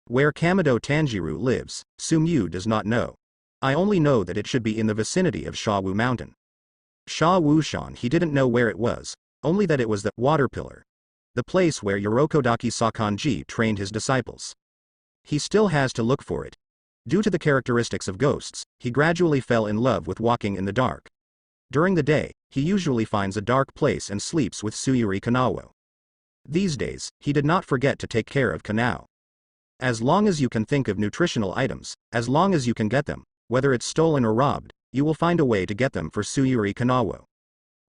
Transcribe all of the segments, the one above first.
Where Kamado Tanjiro lives, Sumyu does not know. I only know that it should be in the vicinity of Shawu Mountain. Sha Wushan, he didn't know where it was, only that it was the water pillar. The place where Yorokodaki Sakanji trained his disciples. He still has to look for it. Due to the characteristics of ghosts, he gradually fell in love with walking in the dark. During the day, he usually finds a dark place and sleeps with Suyuri Kanao. These days, he did not forget to take care of Kanao. As long as you can think of nutritional items, as long as you can get them, whether it's stolen or robbed, you will find a way to get them for Suyuri Kanao.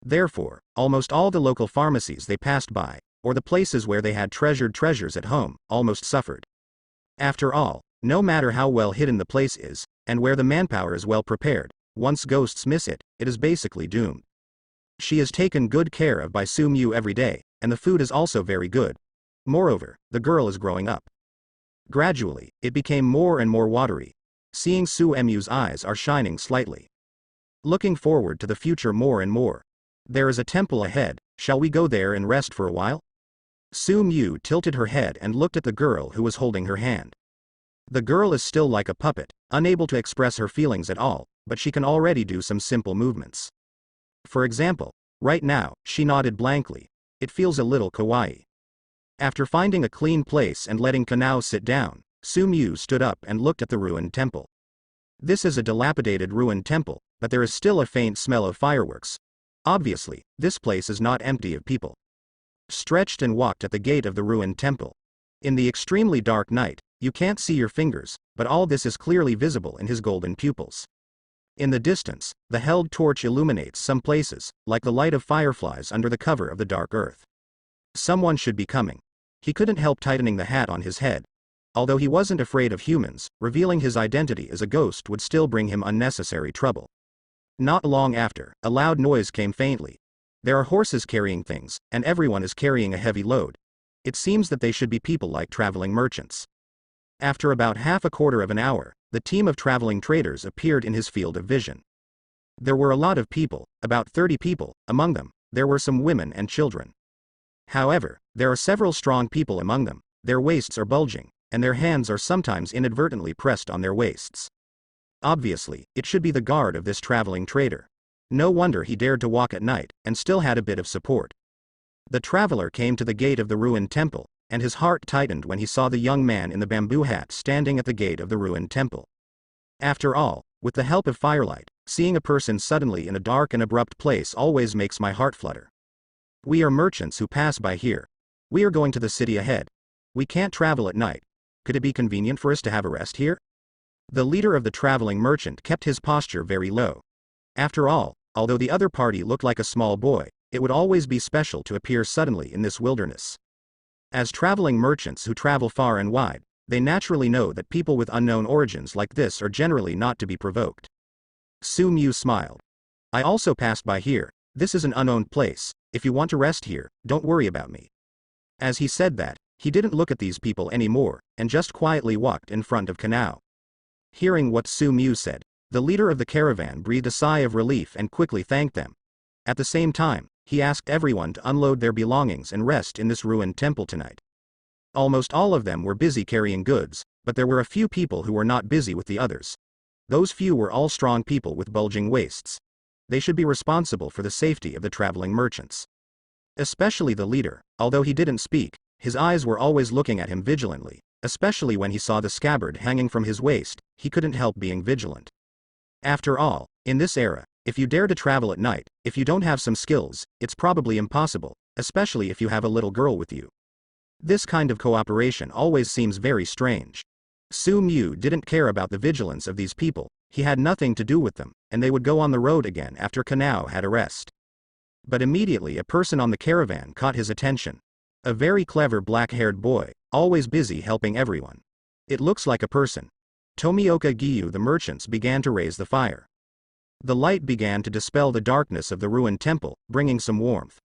Therefore, almost all the local pharmacies they passed by, or the places where they had treasured treasures at home, almost suffered. After all, no matter how well hidden the place is, and where the manpower is well prepared, once ghosts miss it, it is basically doomed. She is taken good care of by Sumyu every day, and the food is also very good. Moreover, the girl is growing up. Gradually, it became more and more watery. Seeing Sumyu's eyes are shining slightly. Looking forward to the future more and more. There is a temple ahead, shall we go there and rest for a while? Sumyu tilted her head and looked at the girl who was holding her hand. The girl is still like a puppet, unable to express her feelings at all, but she can already do some simple movements. For example, right now, she nodded blankly. It feels a little kawaii. After finding a clean place and letting Kanao sit down, Sumyu stood up and looked at the ruined temple. This is a dilapidated ruined temple, but there is still a faint smell of fireworks. Obviously, this place is not empty of people. Stretched and walked at the gate of the ruined temple. In the extremely dark night, you can't see your fingers, but all this is clearly visible in his golden pupils. In the distance, the held torch illuminates some places, like the light of fireflies under the cover of the dark earth. Someone should be coming. He couldn't help tightening the hat on his head. Although he wasn't afraid of humans, revealing his identity as a ghost would still bring him unnecessary trouble. Not long after, a loud noise came faintly. There are horses carrying things, and everyone is carrying a heavy load. It seems that they should be people like traveling merchants. After about half a quarter of an hour, the team of traveling traders appeared in his field of vision. There were a lot of people, about 30 people, among them, there were some women and children. However, there are several strong people among them, their waists are bulging, and their hands are sometimes inadvertently pressed on their waists. Obviously, it should be the guard of this traveling trader. No wonder he dared to walk at night, and still had a bit of support. The traveler came to the gate of the ruined temple, and his heart tightened when he saw the young man in the bamboo hat standing at the gate of the ruined temple. After all, with the help of firelight, seeing a person suddenly in a dark and abrupt place always makes my heart flutter. We are merchants who pass by here. We are going to the city ahead. We can't travel at night. Could it be convenient for us to have a rest here? The leader of the traveling merchant kept his posture very low. After all, although the other party looked like a small boy, it would always be special to appear suddenly in this wilderness. As traveling merchants who travel far and wide, they naturally know that people with unknown origins like this are generally not to be provoked. Sumyu smiled. I also passed by here. This is an unowned place. If you want to rest here, don't worry about me. As he said that, he didn't look at these people anymore, and just quietly walked in front of Kanao. Hearing what Sumyu said, the leader of the caravan breathed a sigh of relief and quickly thanked them. At the same time, he asked everyone to unload their belongings and rest in this ruined temple tonight. Almost all of them were busy carrying goods, but there were a few people who were not busy with the others. Those few were all strong people with bulging waists. They should be responsible for the safety of the traveling merchants. Especially the leader, although he didn't speak, his eyes were always looking at him vigilantly, especially when he saw the scabbard hanging from his waist, he couldn't help being vigilant. After all, in this era, if you dare to travel at night, if you don't have some skills, it's probably impossible, especially if you have a little girl with you. This kind of cooperation always seems very strange. Sumyu didn't care about the vigilance of these people, he had nothing to do with them, and they would go on the road again after Kanao had a rest. But immediately a person on the caravan caught his attention. A very clever black-haired boy, always busy helping everyone. It looks like a person. Tomioka Giyu. The merchants began to raise the fire. The light began to dispel the darkness of the ruined temple, bringing some warmth.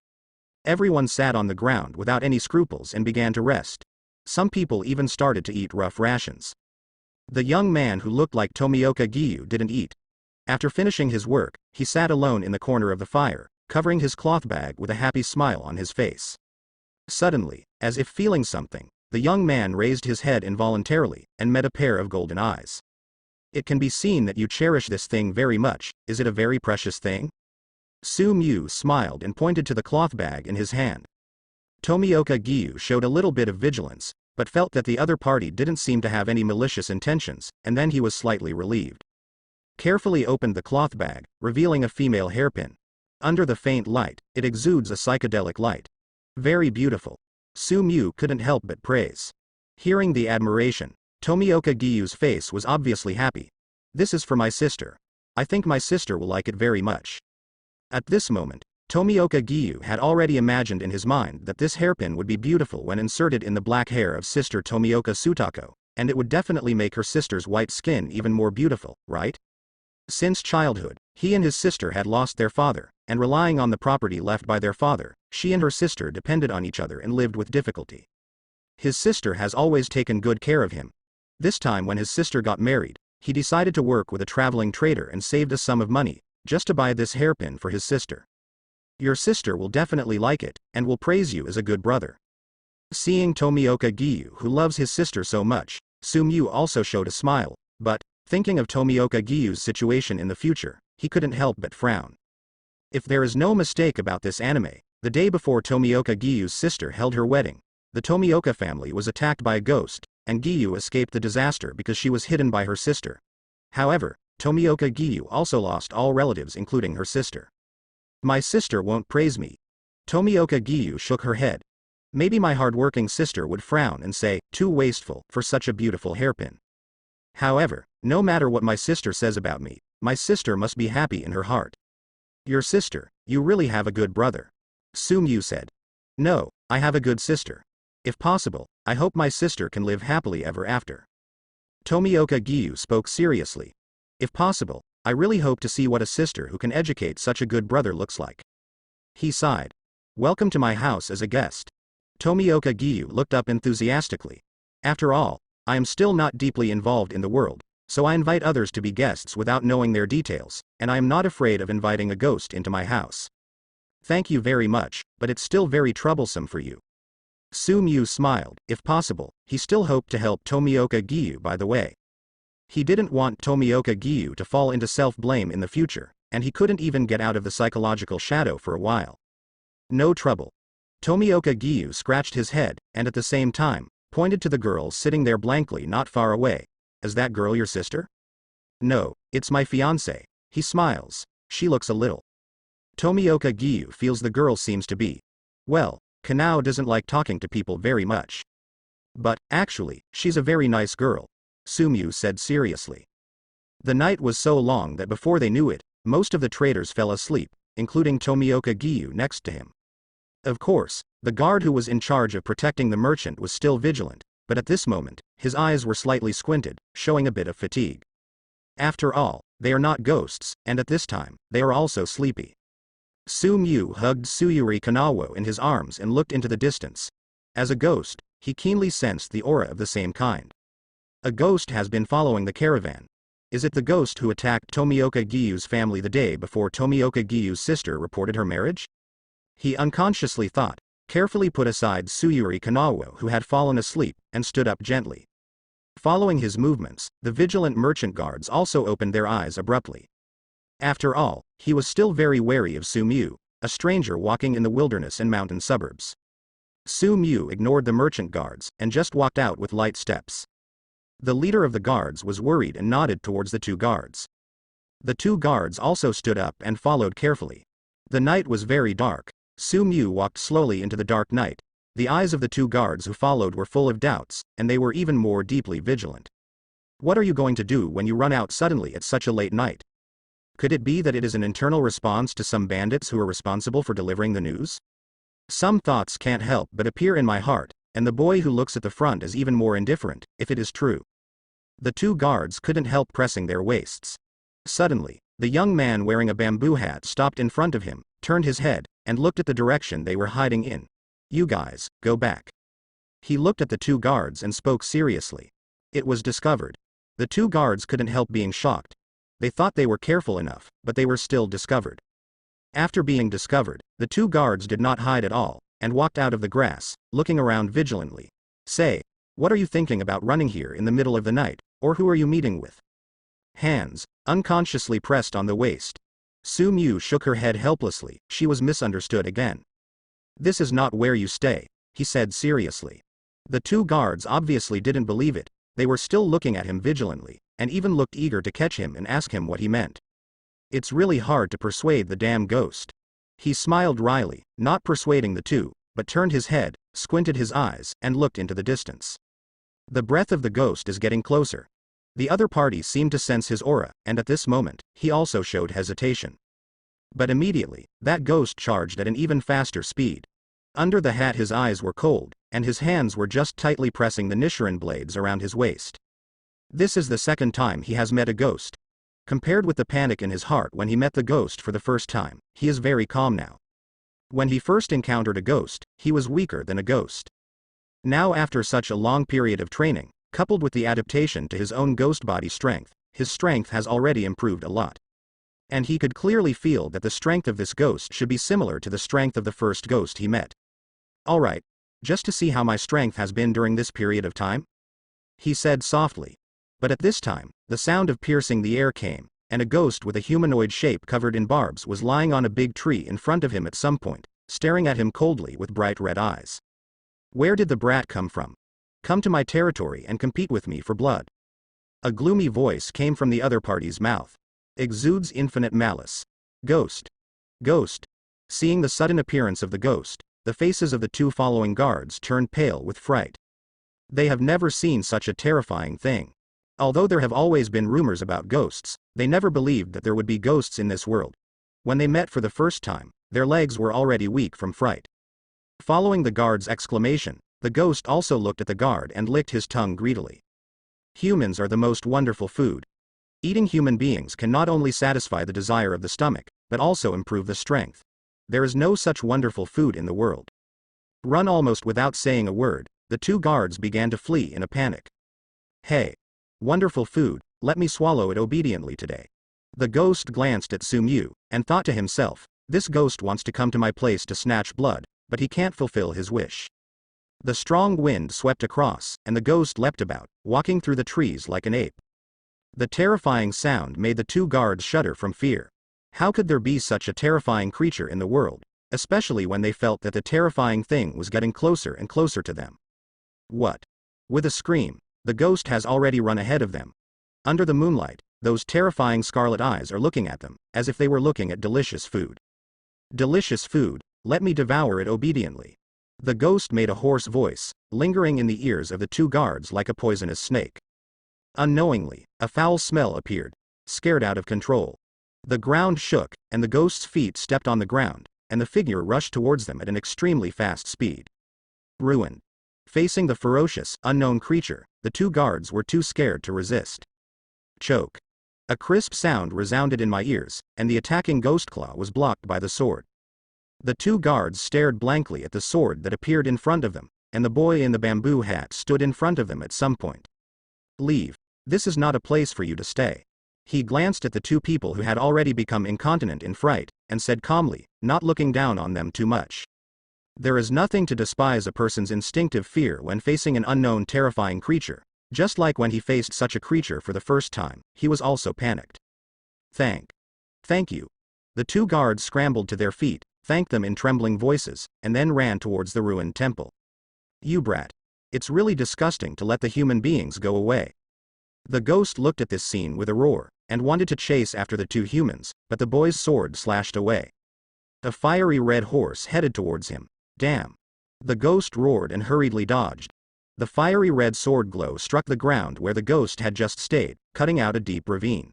Everyone sat on the ground without any scruples and began to rest. Some people even started to eat rough rations. The young man who looked like Tomioka Giyu didn't eat. After finishing his work, he sat alone in the corner of the fire, covering his cloth bag with a happy smile on his face. Suddenly, as if feeling something, The young man raised his head involuntarily, and met a pair of golden eyes. It can be seen that you cherish this thing very much. Is it a very precious thing? Su-mu smiled and pointed to the cloth bag in his hand. Tomioka Gyu showed a little bit of vigilance, but felt that the other party didn't seem to have any malicious intentions, and then he was slightly relieved. Carefully opened the cloth bag, revealing a female hairpin. Under the faint light, it exudes a psychedelic light. Very beautiful. Su-mu couldn't help but praise. Hearing the admiration, Tomioka Gyu's face was obviously happy. This is for my sister. I think my sister will like it very much. At this moment, Tomioka Gyu had already imagined in his mind that this hairpin would be beautiful when inserted in the black hair of sister Tomioka Sutako, and it would definitely make her sister's white skin even more beautiful, right? Since childhood, he and his sister had lost their father, and relying on the property left by their father, she and her sister depended on each other and lived with difficulty. His sister has always taken good care of him. This time when his sister got married, he decided to work with a traveling trader and saved a sum of money, just to buy this hairpin for his sister. Your sister will definitely like it, and will praise you as a good brother. Seeing Tomioka Gyu who loves his sister so much, Su-mu also showed a smile, but, thinking of Tomioka Gyu's situation in the future, he couldn't help but frown. If there is no mistake about this anime, the day before Tomioka Gyu's sister held her wedding, the Tomioka family was attacked by a ghost, and Gyu escaped the disaster because she was hidden by her sister. However, Tomioka Gyu also lost all relatives including her sister. My sister won't praise me. Tomioka Gyu shook her head. Maybe my hard-working sister would frown and say, too wasteful for such a beautiful hairpin. However, no matter what my sister says about me, my sister must be happy in her heart. Your sister, you really have a good brother. Su-mu said. No, I have a good sister. If possible, I hope my sister can live happily ever after. Tomioka Gyu spoke seriously. If possible, I really hope to see what a sister who can educate such a good brother looks like. He sighed. Welcome to my house as a guest. Tomioka Gyu looked up enthusiastically. After all, I am still not deeply involved in the world, so I invite others to be guests without knowing their details, and I am not afraid of inviting a ghost into my house. Thank you very much, but it's still very troublesome for you. Su-mu smiled. If possible, he still hoped to help Tomioka Gyu by the way. He didn't want Tomioka Gyu to fall into self-blame in the future, and he couldn't even get out of the psychological shadow for a while. No trouble. Tomioka Gyu scratched his head, and at the same time, pointed to the girl sitting there blankly not far away. Is that girl your sister? No, it's my fiancé. He smiles. She looks a little. Tomioka Gyu feels the girl seems to be. Well, Kanao doesn't like talking to people very much. But, actually, she's a very nice girl, Su-mu said seriously. The night was so long that before they knew it, most of the traders fell asleep, including Tomioka Gyu next to him. Of course, the guard who was in charge of protecting the merchant was still vigilant, but at this moment, his eyes were slightly squinted, showing a bit of fatigue. After all, they are not ghosts, and at this time, they are also sleepy. Su-mu hugged Suyuri Kanao in his arms and looked into the distance. As a ghost, he keenly sensed the aura of the same kind. A ghost has been following the caravan. Is it the ghost who attacked Tomioka Gyu's family the day before Tomioka Gyu's sister reported her marriage? He unconsciously thought, carefully put aside Suyuri Kanao who had fallen asleep, and stood up gently. Following his movements, the vigilant merchant guards also opened their eyes abruptly. After all, he was still very wary of Su-mu, a stranger walking in the wilderness and mountain suburbs. Su-mu ignored the merchant guards, and just walked out with light steps. The leader of the guards was worried and nodded towards the two guards. The two guards also stood up and followed carefully. The night was very dark. Su-mu walked slowly into the dark night. The eyes of the two guards who followed were full of doubts, and they were even more deeply vigilant. What are you going to do when you run out suddenly at such a late night? Could it be that it is an internal response to some bandits who are responsible for delivering the news? Some thoughts can't help but appear in my heart, and the boy who looks at the front is even more indifferent, if it is true. The two guards couldn't help pressing their waists. Suddenly, the young man wearing a bamboo hat stopped in front of him, turned his head, and looked at the direction they were hiding in. You guys, go back. He looked at the two guards and spoke seriously. It was discovered. The two guards couldn't help being shocked. They thought they were careful enough, but they were still discovered. After being discovered, the two guards did not hide at all, and walked out of the grass, looking around vigilantly. Say, what are you thinking about running here in the middle of the night, or who are you meeting with? Hands, unconsciously pressed on the waist. Su Mu shook her head helplessly, she was misunderstood again. This is not where you stay, he said seriously. The two guards obviously didn't believe it, they were still looking at him vigilantly, and even looked eager to catch him and ask him what he meant. It's really hard to persuade the damn ghost. He smiled wryly, not persuading the two, but turned his head, squinted his eyes, and looked into the distance. The breath of the ghost is getting closer. The other party seemed to sense his aura, and at this moment, he also showed hesitation. But immediately, that ghost charged at an even faster speed. Under the hat his eyes were cold, and his hands were just tightly pressing the Nichiren blades around his waist. This is the second time he has met a ghost. Compared with the panic in his heart when he met the ghost for the first time, he is very calm now. When he first encountered a ghost, he was weaker than a ghost. Now after such a long period of training, coupled with the adaptation to his own ghost body strength, his strength has already improved a lot. And he could clearly feel that the strength of this ghost should be similar to the strength of the first ghost he met. Alright, just to see how my strength has been during this period of time? He said softly. But at this time, the sound of piercing the air came, and a ghost with a humanoid shape covered in barbs was lying on a big tree in front of him at some point, staring at him coldly with bright red eyes. Where did the brat come from? Come to my territory and compete with me for blood. A gloomy voice came from the other party's mouth. Exudes infinite malice. Ghost. Ghost. Seeing the sudden appearance of the ghost, the faces of the two following guards turned pale with fright. They have never seen such a terrifying thing. Although there have always been rumors about ghosts, they never believed that there would be ghosts in this world. When they met for the first time, their legs were already weak from fright. Following the guard's exclamation, the ghost also looked at the guard and licked his tongue greedily. Humans are the most wonderful food. Eating human beings can not only satisfy the desire of the stomach, but also improve the strength. There is no such wonderful food in the world. Run almost without saying a word, the two guards began to flee in a panic. Hey! Wonderful food, let me swallow it obediently today. The ghost glanced at Su Mu, and thought to himself, this ghost wants to come to my place to snatch blood, but he can't fulfill his wish. The strong wind swept across, and the ghost leapt about, walking through the trees like an ape. The terrifying sound made the two guards shudder from fear. How could there be such a terrifying creature in the world, especially when they felt that the terrifying thing was getting closer and closer to them? What? With a scream, the ghost has already run ahead of them. Under the moonlight, those terrifying scarlet eyes are looking at them, as if they were looking at delicious food. Delicious food, let me devour it obediently. The ghost made a hoarse voice, lingering in the ears of the two guards like a poisonous snake. Unknowingly, a foul smell appeared, scared out of control. The ground shook, and the ghost's feet stepped on the ground, and the figure rushed towards them at an extremely fast speed. Ruined. Facing the ferocious, unknown creature, the two guards were too scared to resist. Choke. A crisp sound resounded in my ears, and the attacking ghost claw was blocked by the sword. The two guards stared blankly at the sword that appeared in front of them, and the boy in the bamboo hat stood in front of them at some point. Leave. This is not a place for you to stay. He glanced at the two people who had already become incontinent in fright, and said calmly, not looking down on them too much. There is nothing to despise a person's instinctive fear when facing an unknown terrifying creature. Just like when he faced such a creature for the first time, he was also panicked. Thank you. The two guards scrambled to their feet, thanked them in trembling voices, and then ran towards the ruined temple. You brat. It's really disgusting to let the human beings go away. The ghost looked at this scene with a roar, and wanted to chase after the two humans, but the boy's sword slashed away. A fiery red horse headed towards him. Damn. The ghost roared and hurriedly dodged. The fiery red sword glow struck the ground where the ghost had just stayed, cutting out a deep ravine.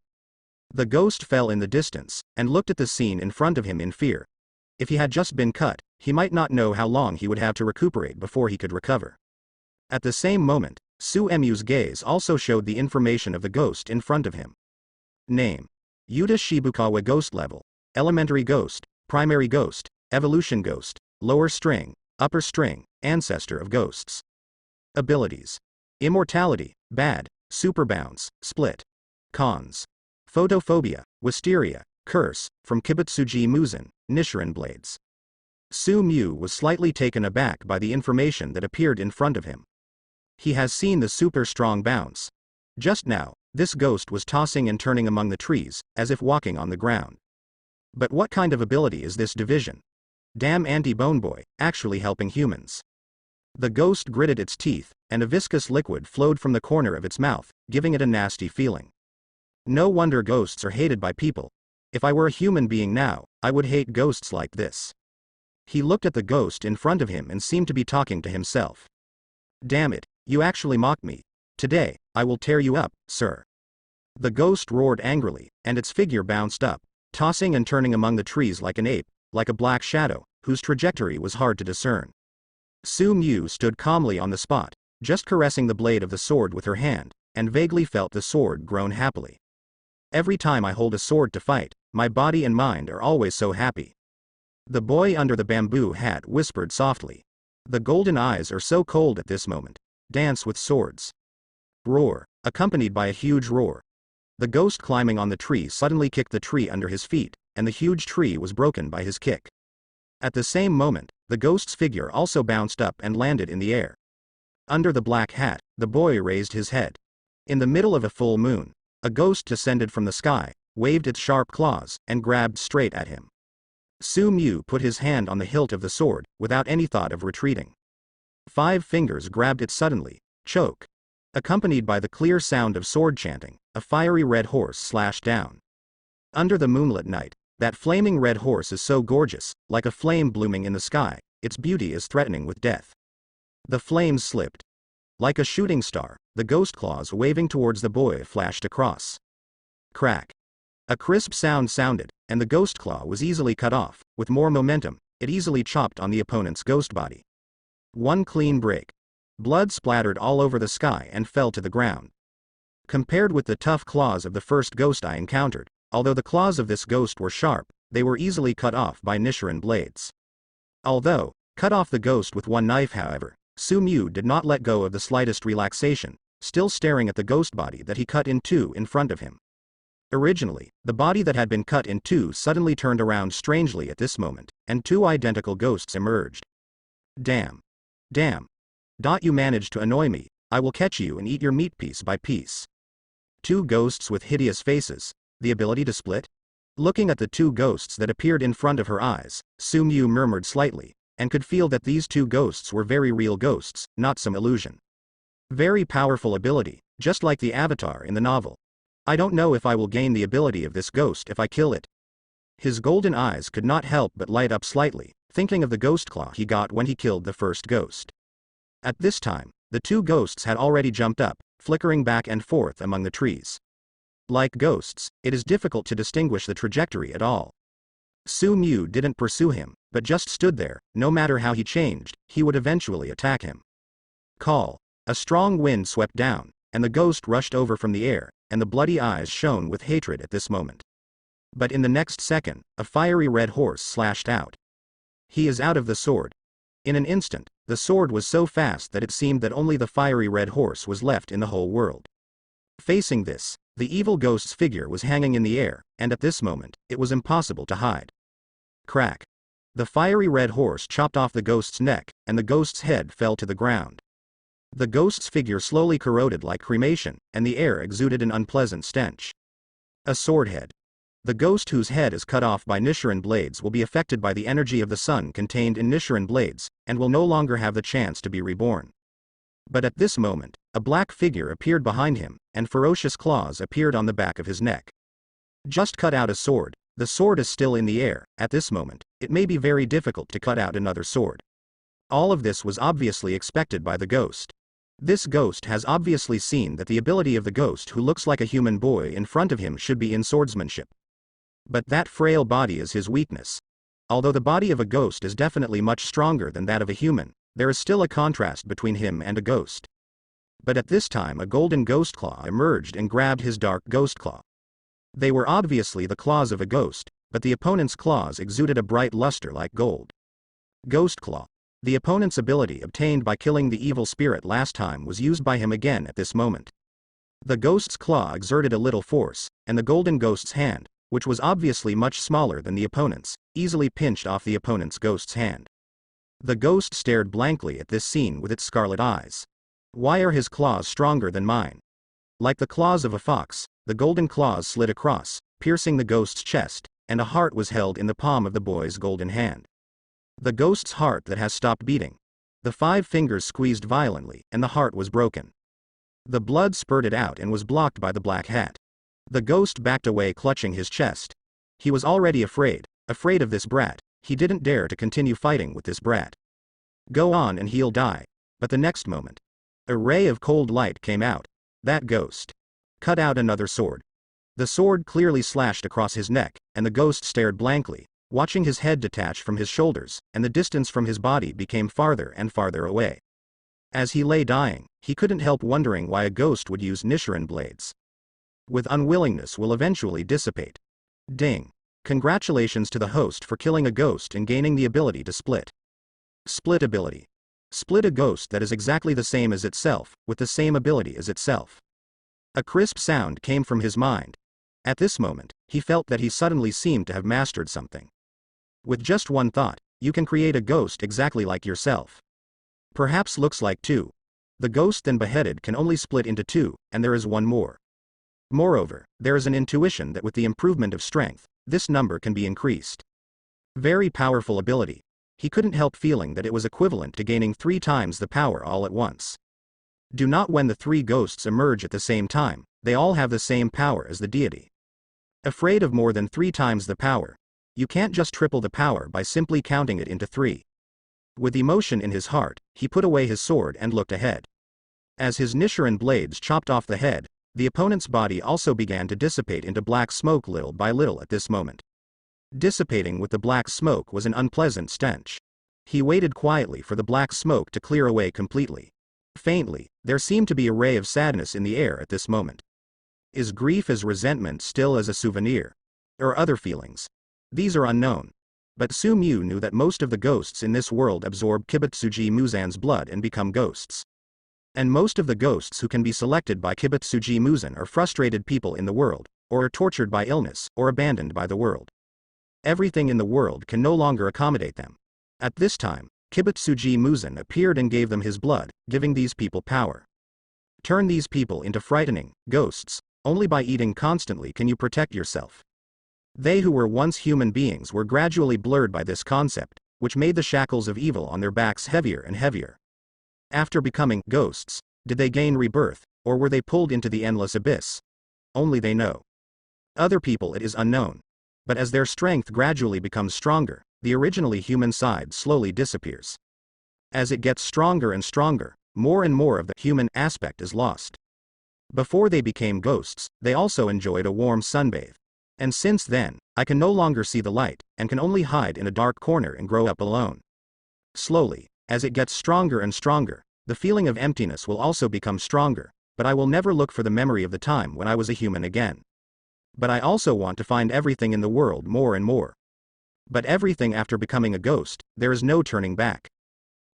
The ghost fell in the distance, and looked at the scene in front of him in fear. If he had just been cut, he might not know how long he would have to recuperate before he could recover. At the same moment, Su Mu's gaze also showed the information of the ghost in front of him. Name. Yuta Shibukawa Ghost Level. Elementary Ghost, Primary Ghost, Evolution Ghost, Lower String, Upper String, Ancestor of Ghosts. Abilities. Immortality, Bad, Super Bounce, Split. Cons. Photophobia, Wisteria, Curse, from Kibutsuji Muzen, Nichiren Blades. Su Mu was slightly taken aback by the information that appeared in front of him. He has seen the super strong bounce. Just now, this ghost was tossing and turning among the trees, as if walking on the ground. But what kind of ability is this division? Damn anti-bone boy, actually helping humans. The ghost gritted its teeth, and a viscous liquid flowed from the corner of its mouth, giving it a nasty feeling. No wonder ghosts are hated by people. If I were a human being now, I would hate ghosts like this. He looked at the ghost in front of him and seemed to be talking to himself. Damn it, you actually mocked me. Today, I will tear you up, sir. The ghost roared angrily, and its figure bounced up, tossing and turning among the trees like an ape, like a black shadow, whose trajectory was hard to discern. Su Mu stood calmly on the spot, just caressing the blade of the sword with her hand, and vaguely felt the sword groan happily. Every time I hold a sword to fight, my body and mind are always so happy. The boy under the bamboo hat whispered softly. The golden eyes are so cold at this moment. Dance with swords. Roar, accompanied by a huge roar. The ghost climbing on the tree suddenly kicked the tree under his feet, and the huge tree was broken by his kick. At the same moment, the ghost's figure also bounced up and landed in the air. Under the black hat, the boy raised his head. In the middle of a full moon, a ghost descended from the sky, waved its sharp claws, and grabbed straight at him. Su Mu put his hand on the hilt of the sword, without any thought of retreating. 5 fingers grabbed it suddenly, choke. Accompanied by the clear sound of sword chanting, a fiery red horse slashed down. Under the moonlit night, that flaming red horse is so gorgeous, like a flame blooming in the sky, its beauty is threatening with death. The flames slipped. Like a shooting star, the ghost claws waving towards the boy flashed across. Crack. A crisp sound sounded, and the ghost claw was easily cut off. With more momentum, it easily chopped on the opponent's ghost body. One clean break. Blood splattered all over the sky and fell to the ground. Compared with the tough claws of the first ghost I encountered, although the claws of this ghost were sharp, they were easily cut off by Nichiren blades. Although, cut off the ghost with one knife however, Su Mu did not let go of the slightest relaxation, still staring at the ghost body that he cut in two in front of him. Originally, the body that had been cut in two suddenly turned around strangely at this moment, and 2 identical ghosts emerged. Damn. Damn. You managed to annoy me, I will catch you and eat your meat piece by piece. 2 ghosts with hideous faces, the ability to split? Looking at the 2 ghosts that appeared in front of her eyes, Su Mu murmured slightly, and could feel that these 2 ghosts were very real ghosts, not some illusion. Very powerful ability, just like the avatar in the novel. I don't know if I will gain the ability of this ghost if I kill it. His golden eyes could not help but light up slightly, thinking of the ghost claw he got when he killed the first ghost. At this time, the 2 ghosts had already jumped up, flickering back and forth among the trees. Like ghosts, it is difficult to distinguish the trajectory at all. Su Mu didn't pursue him, but just stood there. No matter how he changed, he would eventually attack him. Call. A strong wind swept down, and the ghost rushed over from the air, and the bloody eyes shone with hatred at this moment. But in the next second, a fiery red horse slashed out. He is out of the sword. In an instant, the sword was so fast that it seemed that only the fiery red horse was left in the whole world. Facing this, the evil ghost's figure was hanging in the air, and at this moment, it was impossible to hide. Crack. The fiery red horse chopped off the ghost's neck, and the ghost's head fell to the ground. The ghost's figure slowly corroded like cremation, and the air exuded an unpleasant stench. A swordhead. The ghost whose head is cut off by Nichiren blades will be affected by the energy of the sun contained in Nichiren blades, and will no longer have the chance to be reborn. But at this moment, a black figure appeared behind him, and ferocious claws appeared on the back of his neck. Just cut out a sword. The sword is still in the air. At this moment, it may be very difficult to cut out another sword. All of this was obviously expected by the ghost. This ghost has obviously seen that the ability of the ghost who looks like a human boy in front of him should be in swordsmanship. But that frail body is his weakness. Although the body of a ghost is definitely much stronger than that of a human, there is still a contrast between him and a ghost. But at this time a golden ghost claw emerged and grabbed his dark ghost claw. They were obviously the claws of a ghost, but the opponent's claws exuded a bright luster like gold. Ghost claw. The opponent's ability obtained by killing the evil spirit last time was used by him again at this moment. The ghost's claw exerted a little force, and the golden ghost's hand, which was obviously much smaller than the opponent's, easily pinched off the opponent's ghost's hand. The ghost stared blankly at this scene with its scarlet eyes. Why are his claws stronger than mine? Like the claws of a fox, the golden claws slid across, piercing the ghost's chest, and a heart was held in the palm of the boy's golden hand. The ghost's heart that has stopped beating. The 5 fingers squeezed violently, and the heart was broken. The blood spurted out and was blocked by the black hat. The ghost backed away, clutching his chest. He was already afraid of this brat. He didn't dare to continue fighting with this brat. Go on and he'll die. But the next moment, a ray of cold light came out. That ghost cut out another sword. The sword clearly slashed across his neck, and the ghost stared blankly, watching his head detach from his shoulders, and the distance from his body became farther and farther away. As he lay dying, he couldn't help wondering why a ghost would use Nichiren blades. With unwillingness will eventually dissipate. Ding. Congratulations to the host for killing a ghost and gaining the ability to split. Split ability. Split a ghost that is exactly the same as itself, with the same ability as itself. A crisp sound came from his mind. At this moment, he felt that he suddenly seemed to have mastered something. With just one thought, you can create a ghost exactly like yourself. Perhaps looks like 2. The ghost then beheaded can only split into 2, and there is one more. Moreover, there is an intuition that with the improvement of strength, this number can be increased. Very powerful ability. He couldn't help feeling that it was equivalent to gaining 3 times the power all at once. Do not when the 3 ghosts emerge at the same time, they all have the same power as the deity. Afraid of more than 3 times the power. You can't just triple the power by simply counting it into 3. With emotion in his heart, he put away his sword and looked ahead. As his Nichiren blades chopped off the head, the opponent's body also began to dissipate into black smoke little by little at this moment. Dissipating with the black smoke was an unpleasant stench. He waited quietly for the black smoke to clear away completely. Faintly, there seemed to be a ray of sadness in the air at this moment. Is grief as resentment still as a souvenir? Or other feelings? These are unknown. But Su Mu knew that most of the ghosts in this world absorb Kibutsuji Muzan's blood and become ghosts. And most of the ghosts who can be selected by Kibutsuji Muzan are frustrated people in the world, or are tortured by illness, or abandoned by the world. Everything in the world can no longer accommodate them. At this time, Kibutsuji Muzan appeared and gave them his blood, giving these people power. Turn these people into frightening ghosts. Only by eating constantly can you protect yourself. They who were once human beings were gradually blurred by this concept, which made the shackles of evil on their backs heavier and heavier. After becoming ghosts, did they gain rebirth, or were they pulled into the endless abyss? Only they know. Other people it is unknown. But as their strength gradually becomes stronger, the originally human side slowly disappears. As it gets stronger and stronger, more and more of the human aspect is lost. Before they became ghosts, they also enjoyed a warm sunbathe. And since then, I can no longer see the light, and can only hide in a dark corner and grow up alone. Slowly, as it gets stronger and stronger, the feeling of emptiness will also become stronger, but I will never look for the memory of the time when I was a human again. But I also want to find everything in the world more and more. But everything after becoming a ghost, there is no turning back.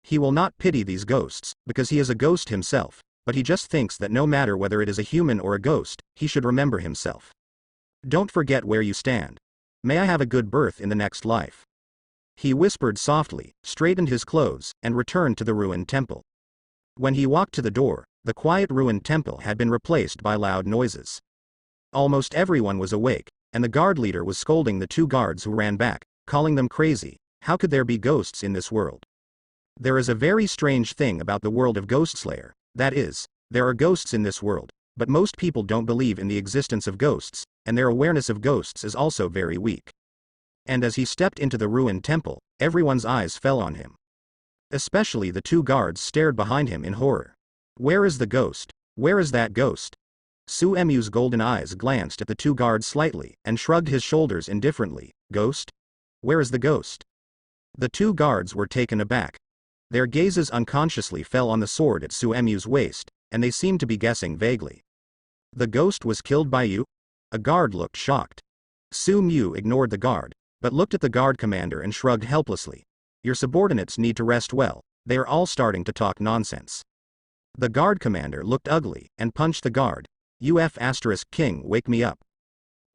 He will not pity these ghosts, because he is a ghost himself, but he just thinks that no matter whether it is a human or a ghost, he should remember himself. Don't forget where you stand. May I have a good birth in the next life. He whispered softly, straightened his clothes, and returned to the ruined temple. When he walked to the door, the quiet ruined temple had been replaced by loud noises. Almost everyone was awake, and the guard leader was scolding the 2 guards who ran back, calling them crazy. How could there be ghosts in this world? There is a very strange thing about the world of Ghostslayer, that is, there are ghosts in this world, but most people don't believe in the existence of ghosts, and their awareness of ghosts is also very weak. And as he stepped into the ruined temple, everyone's eyes fell on him. Especially the 2 guards stared behind him in horror. Where is the ghost? Where is that ghost? Su Mu's golden eyes glanced at the 2 guards slightly, and shrugged his shoulders indifferently. Ghost? Where is the ghost? The 2 guards were taken aback. Their gazes unconsciously fell on the sword at Su Mu's waist, and they seemed to be guessing vaguely. The ghost was killed by you? A guard looked shocked. Su Mu ignored the guard, but looked at the guard commander and shrugged helplessly. Your subordinates need to rest well, they are all starting to talk nonsense. The guard commander looked ugly, and punched the guard. King, wake me up.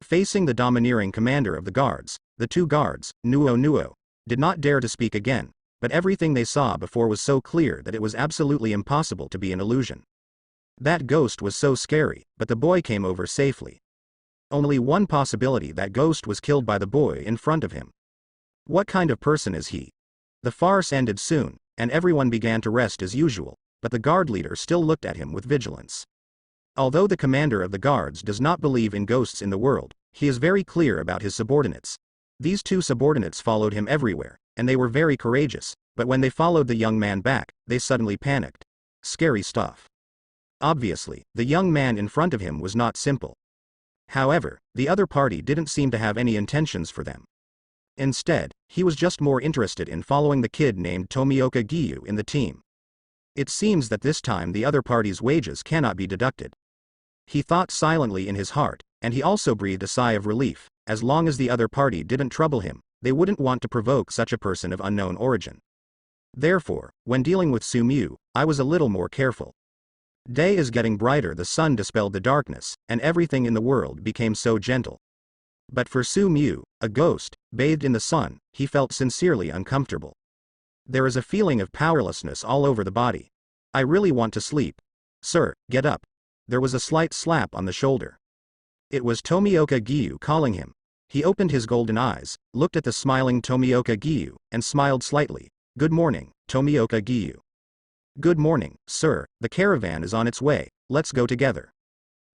Facing the domineering commander of the guards, the 2 guards, Nuo, did not dare to speak again, but everything they saw before was so clear that it was absolutely impossible to be an illusion. That ghost was so scary, but the boy came over safely. Only one possibility: that ghost was killed by the boy in front of him. What kind of person is he? The farce ended soon, and everyone began to rest as usual, but the guard leader still looked at him with vigilance. Although the commander of the guards does not believe in ghosts in the world, he is very clear about his subordinates. These two subordinates followed him everywhere, and they were very courageous, but when they followed the young man back, they suddenly panicked. Scary stuff. Obviously, the young man in front of him was not simple. However, the other party didn't seem to have any intentions for them. Instead, he was just more interested in following the kid named Tomioka Giyu in the team. It seems that this time the other party's wages cannot be deducted. He thought silently in his heart, and he also breathed a sigh of relief. As long as the other party didn't trouble him, they wouldn't want to provoke such a person of unknown origin. Therefore, when dealing with Sumyu, I was a little more careful. Day is getting brighter, the sun dispelled the darkness, and everything in the world became so gentle. But for Sumyu, a ghost, bathed in the sun, he felt sincerely uncomfortable. There is a feeling of powerlessness all over the body. I really want to sleep. Sir, get up. There was a slight slap on the shoulder. It was Tomioka Giyu calling him. He opened his golden eyes, looked at the smiling Tomioka Giyu, and smiled slightly. Good morning, Tomioka Giyu. Good morning, sir, the caravan is on its way, let's go together.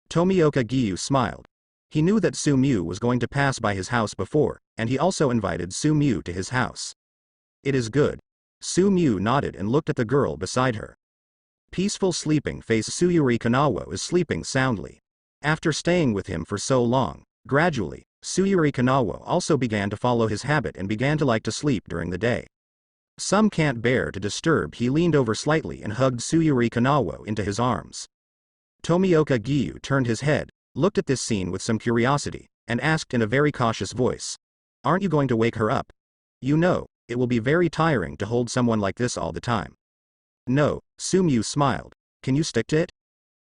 Tomioka Giyu smiled. He knew that Sumyu was going to pass by his house before, and he also invited Sumyu to his house. It is good. Sumyu nodded and looked at the girl beside her. Peaceful sleeping face Suyuri Kanao is sleeping soundly. After staying with him for so long, gradually, Suyuri Kanao also began to follow his habit and began to like to sleep during the day. Some can't bear to disturb. He leaned over slightly and hugged Suyuri Kanao into his arms. Tomioka Giyu turned his head, looked at this scene with some curiosity, and asked in a very cautious voice, "Aren't you going to wake her up? You know, it will be very tiring to hold someone like this all the time." No, Sumyu smiled. Can you stick to it?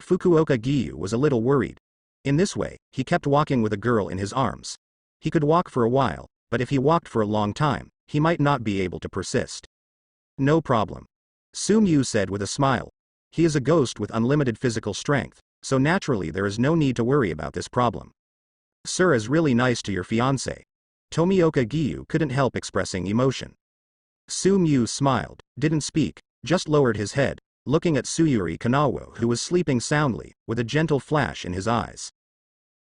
Fukuoka Giyu was a little worried. In this way, he kept walking with a girl in his arms. He could walk for a while, but if he walked for a long time, he might not be able to persist. No problem. Sumyu said with a smile. He is a ghost with unlimited physical strength, so naturally there is no need to worry about this problem. Sir is really nice to your fiancé. Tomioka Giyu couldn't help expressing emotion. Sumyu smiled, didn't speak, just lowered his head, looking at Suyuri Kanao, who was sleeping soundly, with a gentle flash in his eyes.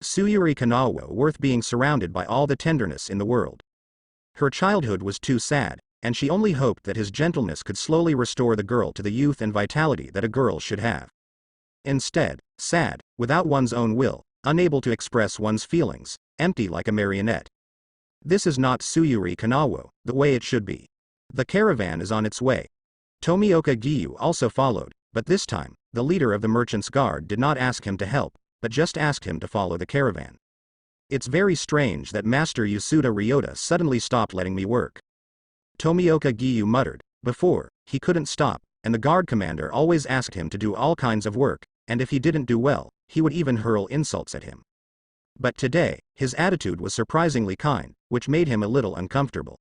Suyuri Kanao worth being surrounded by all the tenderness in the world. Her childhood was too sad, and she only hoped that his gentleness could slowly restore the girl to the youth and vitality that a girl should have. Instead, sad, without one's own will, unable to express one's feelings, empty like a marionette. This is not Suyuri Kanao, the way it should be. The caravan is on its way. Tomioka Giyu also followed, but this time, the leader of the merchant's guard did not ask him to help, but just asked him to follow the caravan. It's very strange that Master Yasuda Ryota suddenly stopped letting me work. Tomioka Giyu muttered. Before, he couldn't stop, and the guard commander always asked him to do all kinds of work, and if he didn't do well, he would even hurl insults at him. But today, his attitude was surprisingly kind, which made him a little uncomfortable.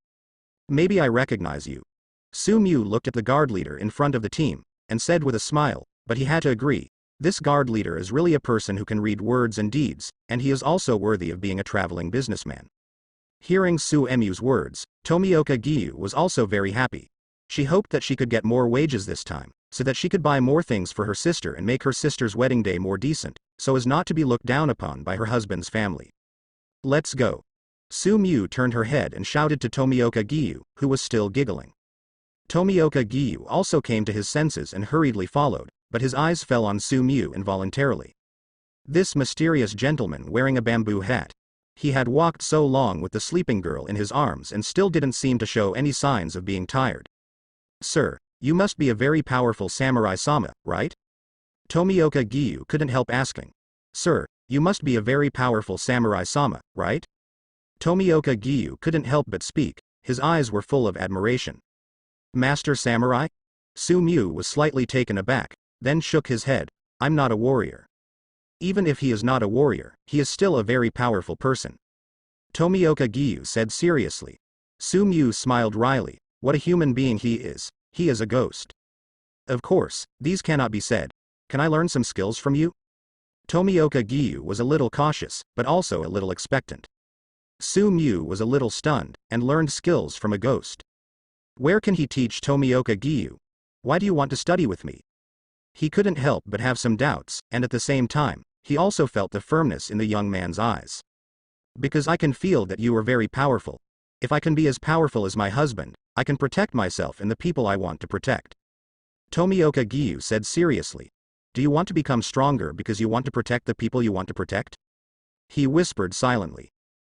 Maybe I recognize you. Sumyu looked at the guard leader in front of the team, and said with a smile, but he had to agree. This guard leader is really a person who can read words and deeds, and he is also worthy of being a traveling businessman. Hearing Suemyu's words, Tomioka Giyu was also very happy. She hoped that she could get more wages this time, so that she could buy more things for her sister and make her sister's wedding day more decent, so as not to be looked down upon by her husband's family. Let's go. Sumyu turned her head and shouted to Tomioka Giyu, who was still giggling. Tomioka Giyu also came to his senses and hurriedly followed, but his eyes fell on Sumyu involuntarily. This mysterious gentleman wearing a bamboo hat. He had walked so long with the sleeping girl in his arms and still didn't seem to show any signs of being tired. Sir, you must be a very powerful samurai-sama, right? Tomioka Giyu couldn't help asking. Sir, you must be a very powerful samurai-sama, right? Tomioka Giyu couldn't help but speak, his eyes were full of admiration. Master Samurai? Sumyu was slightly taken aback, then shook his head. I'm not a warrior. Even if he is not a warrior, he is still a very powerful person. Tomioka Giyu said seriously. Sumyu smiled wryly. What a human being he is a ghost. Of course, these cannot be said. Can I learn some skills from you? Tomioka Giyu was a little cautious, but also a little expectant. Su Mu was a little stunned, and learned skills from a ghost. Where can he teach Tomioka Giyu? Why do you want to study with me? He couldn't help but have some doubts, and at the same time, he also felt the firmness in the young man's eyes. Because I can feel that you are very powerful. If I can be as powerful as my husband, I can protect myself and the people I want to protect. Tomioka Giyu said seriously. Do you want to become stronger because you want to protect the people you want to protect? He whispered silently.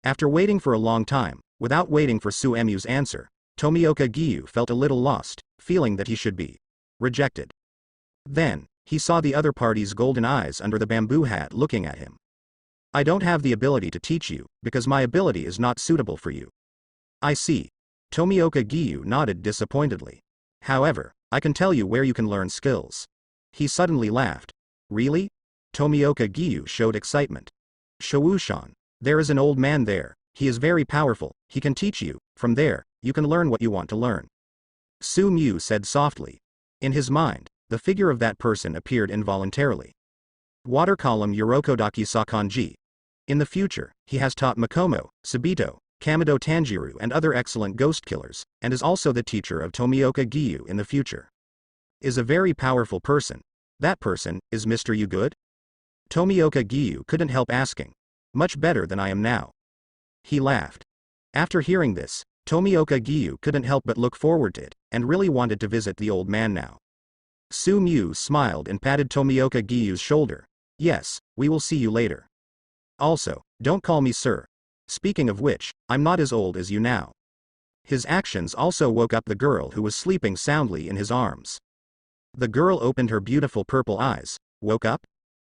After waiting for a long time, without waiting for Su Mu's answer, Tomioka Giyu felt a little lost, feeling that he should be rejected. Then, he saw the other party's golden eyes under the bamboo hat looking at him. I don't have the ability to teach you, because my ability is not suitable for you. I see. Tomioka Giyu nodded disappointedly. However, I can tell you where you can learn skills. He suddenly laughed. Really? Tomioka Giyu showed excitement. Shawushan. There is an old man there, he is very powerful, he can teach you, from there, you can learn what you want to learn. Su Mu said softly. In his mind, the figure of that person appeared involuntarily. Water column Yorokodaki Sakanji. In the future, he has taught Makomo, Sabito, Kamado Tanjiro and other excellent ghost killers, and is also the teacher of Tomioka Giyu in the future. Is a very powerful person. That person, is Mr. You good? Tomioka Giyu couldn't help asking. Much better than I am now. He laughed. After hearing this, Tomioka Giyu couldn't help but look forward to it, and really wanted to visit the old man now. Su Mu smiled and patted Tomioka Giyu's shoulder. Yes, we will see you later. Also, don't call me sir. Speaking of which, I'm not as old as you now. His actions also woke up the girl who was sleeping soundly in his arms. The girl opened her beautiful purple eyes. Woke up?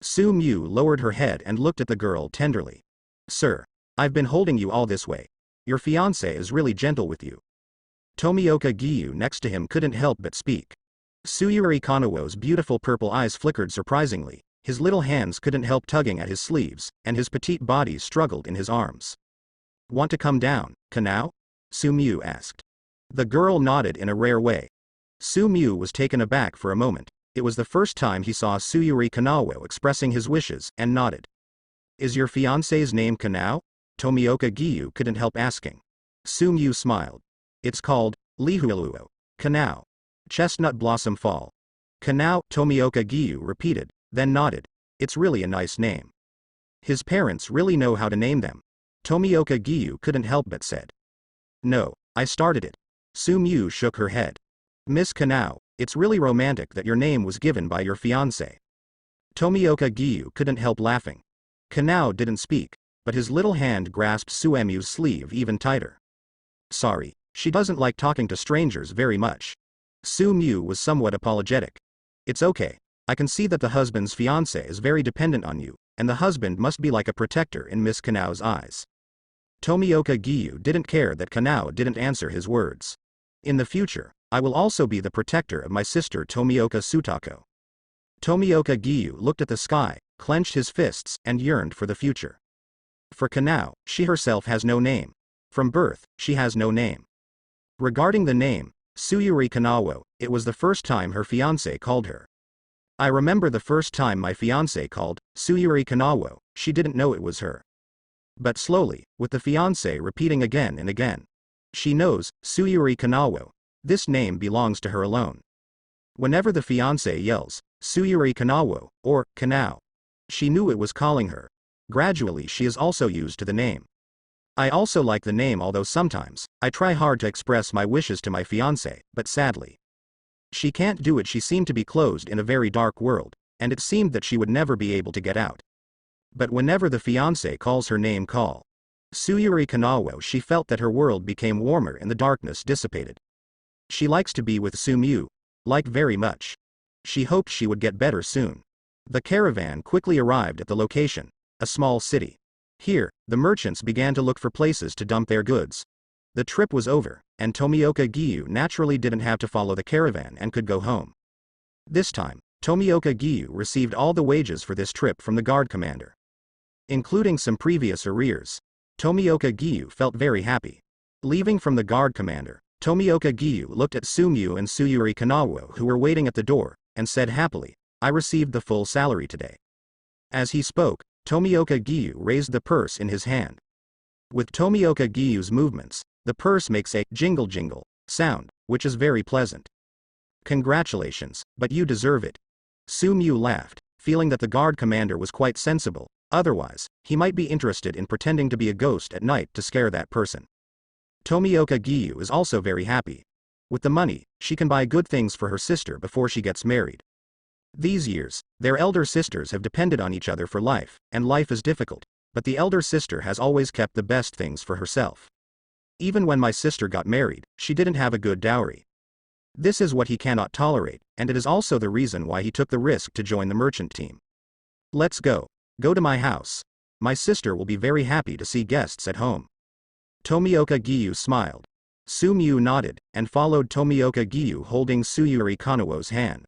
Su Mu lowered her head and looked at the girl tenderly. Sir, I've been holding you all this way. Your fiancé is really gentle with you. Tomioka Giyu next to him couldn't help but speak. Suyuri Kanao's beautiful purple eyes flickered surprisingly, his little hands couldn't help tugging at his sleeves, and his petite body struggled in his arms. Want to come down, Kanao? Su Mu asked. The girl nodded in a rare way. Su Mu was taken aback for a moment. It was the first time he saw Suyuri Kanao expressing his wishes, and nodded. Is your fiancé's name Kanao? Tomioka Giyu couldn't help asking. Su Mu smiled. It's called, Lihuiluo. Kanao. Chestnut Blossom Fall. Kanao, Tomioka Giyu repeated, then nodded. It's really a nice name. His parents really know how to name them. Tomioka Giyu couldn't help but said. No, I started it. Su Mu shook her head. Miss Kanao, it's really romantic that your name was given by your fiancé. Tomioka Giyu couldn't help laughing. Kanao didn't speak, but his little hand grasped Su Mu's sleeve even tighter. Sorry, she doesn't like talking to strangers very much. Su Mu was somewhat apologetic. It's okay. I can see that the husband's fiancé is very dependent on you, and the husband must be like a protector in Miss Kanao's eyes. Tomioka Giyu didn't care that Kanao didn't answer his words. In the future, I will also be the protector of my sister Tomioka Sutako. Tomioka Giyu looked at the sky, clenched his fists, and yearned for the future. For Kanao, she herself has no name. From birth, she has no name. Regarding the name, Suyuri Kanao, it was the first time her fiancé called her. I remember the first time my fiancé called Suyuri Kanao, she didn't know it was her. But slowly, with the fiancé repeating again and again. She knows, Suyuri Kanao. This name belongs to her alone. Whenever the fiancé yells, Suyuri Kanao, or Kanao, she knew it was calling her. Gradually she is also used to the name. I also like the name, although sometimes, I try hard to express my wishes to my fiancé, but sadly, she can't do it. She seemed to be closed in a very dark world, and it seemed that she would never be able to get out. But whenever the fiancé calls her name call, Suyuri Kanao, she felt that her world became warmer and the darkness dissipated. She likes to be with Su Mu, like very much. She hoped she would get better soon. The caravan quickly arrived at the location, a small city. Here, the merchants began to look for places to dump their goods. The trip was over, and Tomioka Giyu naturally didn't have to follow the caravan and could go home. This time, Tomioka Giyu received all the wages for this trip from the guard commander. Including some previous arrears. Tomioka Giyu felt very happy. Leaving from the guard commander, Tomioka Giyu looked at Sumyu and Tsuyuri Kanao who were waiting at the door, and said happily, I received the full salary today. As he spoke, Tomioka Giyu raised the purse in his hand. With Tomioka Giyu's movements, the purse makes a jingle jingle sound, which is very pleasant. Congratulations, but you deserve it. Sumyu laughed, feeling that the guard commander was quite sensible, otherwise, he might be interested in pretending to be a ghost at night to scare that person. Tomioka Giyu is also very happy. With the money, she can buy good things for her sister before she gets married. These years, their elder sisters have depended on each other for life, and life is difficult, but the elder sister has always kept the best things for herself. Even when my sister got married, she didn't have a good dowry. This is what he cannot tolerate, and it is also the reason why he took the risk to join the merchant team. Let's go. Go to my house. My sister will be very happy to see guests at home. Tomioka Giyu smiled. Sumyu nodded, and followed Tomioka Giyu holding Tsuyuri Kanao's hand.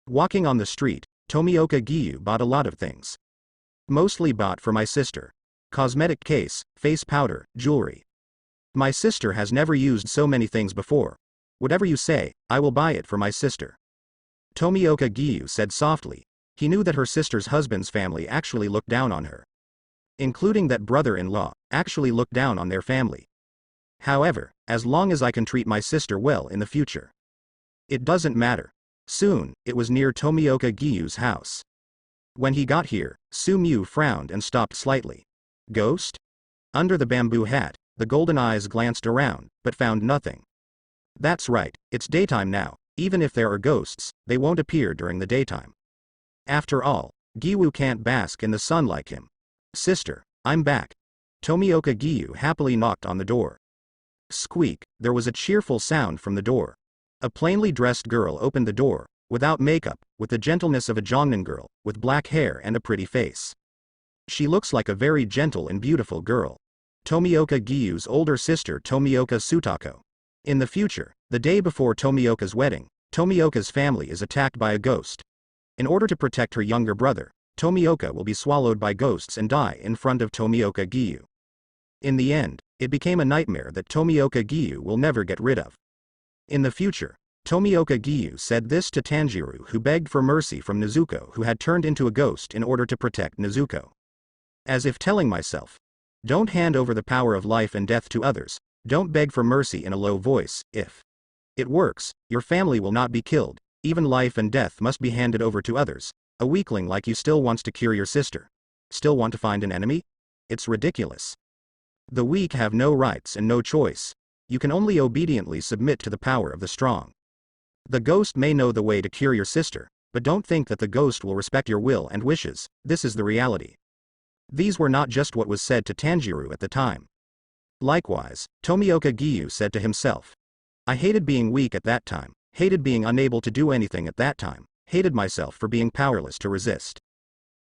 Walking on the street, Tomioka Giyu bought a lot of things. Mostly bought for my sister. Cosmetic case, face powder, jewelry. My sister has never used so many things before. Whatever you say, I will buy it for my sister. Tomioka Giyu said softly. He knew that her sister's husband's family actually looked down on her. Including that brother-in-law, actually looked down on their family. However, as long as I can treat my sister well in the future. It doesn't matter. Soon, it was near Tomioka Giyu's house. When he got here, Sumyu frowned and stopped slightly. Ghost? Under the bamboo hat, the golden eyes glanced around, but found nothing. That's right, it's daytime now. Even if there are ghosts, they won't appear during the daytime. After all, Giyu can't bask in the sun like him. Sister, I'm back. Tomioka Giyu happily knocked on the door. Squeak, there was a cheerful sound from the door. A plainly dressed girl opened the door, without makeup, with the gentleness of a Jongnon girl, with black hair and a pretty face. She looks like a very gentle and beautiful girl. Tomioka Giyu's older sister Tomioka Sutako. In the future, the day before Tomioka's wedding, Tomioka's family is attacked by a ghost. In order to protect her younger brother, Tomioka will be swallowed by ghosts and die in front of Tomioka Giyu. In the end, it became a nightmare that Tomioka Giyu will never get rid of. In the future, Tomioka Giyu said this to Tanjiro, who begged for mercy from Nezuko, who had turned into a ghost in order to protect Nezuko. As if telling myself, don't hand over the power of life and death to others, don't beg for mercy in a low voice. If it works, your family will not be killed, even life and death must be handed over to others. A weakling like you still wants to cure your sister. Still want to find an enemy? It's ridiculous. The weak have no rights and no choice. You can only obediently submit to the power of the strong. The ghost may know the way to cure your sister, but don't think that the ghost will respect your will and wishes. This is the reality. These were not just what was said to Tanjiro at the time. Likewise, Tomioka Giyu said to himself. I hated being weak at that time, hated being unable to do anything at that time, hated myself for being powerless to resist.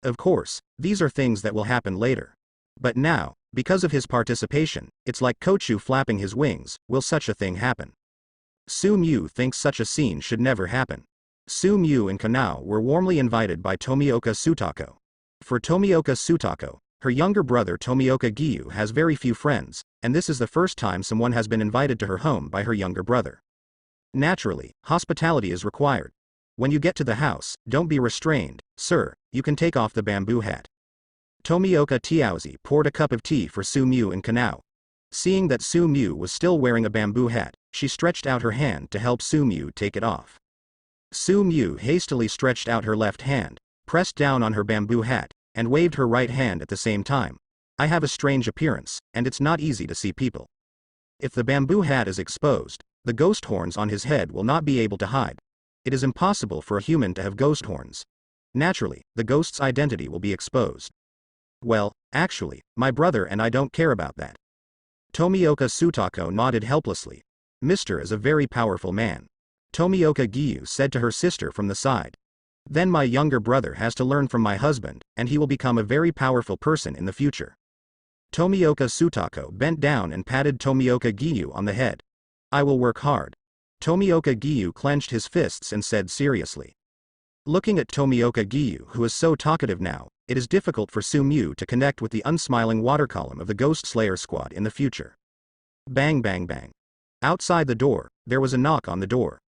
Of course, these are things that will happen later. But now, because of his participation, it's like Kochu flapping his wings. Will such a thing happen? Sumyu thinks such a scene should never happen. Sumyu and Kanao were warmly invited by Tomioka Sutako. For Tomioka Sutako, her younger brother Tomioka Giyu has very few friends, and this is the first time someone has been invited to her home by her younger brother. Naturally, hospitality is required. When you get to the house, don't be restrained. Sir, you can take off the bamboo hat. Tomioka Tiaozi poured a cup of tea for Sumyu and Kanao. Seeing that Sumyu was still wearing a bamboo hat, she stretched out her hand to help Sumyu take it off. Sumyu hastily stretched out her left hand, pressed down on her bamboo hat, and waved her right hand at the same time. I have a strange appearance, and it's not easy to see people. If the bamboo hat is exposed, the ghost horns on his head will not be able to hide. It is impossible for a human to have ghost horns. Naturally, the ghost's identity will be exposed. Well, actually, my brother and I don't care about that. Tomioka Sutako nodded helplessly. Mr. is a very powerful man. Tomioka Giyu said to her sister from the side. Then my younger brother has to learn from my husband, and he will become a very powerful person in the future. Tomioka Sutako bent down and patted Tomioka Giyu on the head. I will work hard. Tomioka Giyu clenched his fists and said seriously. Looking at Tomioka Giyu, who is so talkative now, it is difficult for Sumyu to connect with the unsmiling water column of the Ghost Slayer squad in the future. Bang bang bang. Outside the door, there was a knock on the door.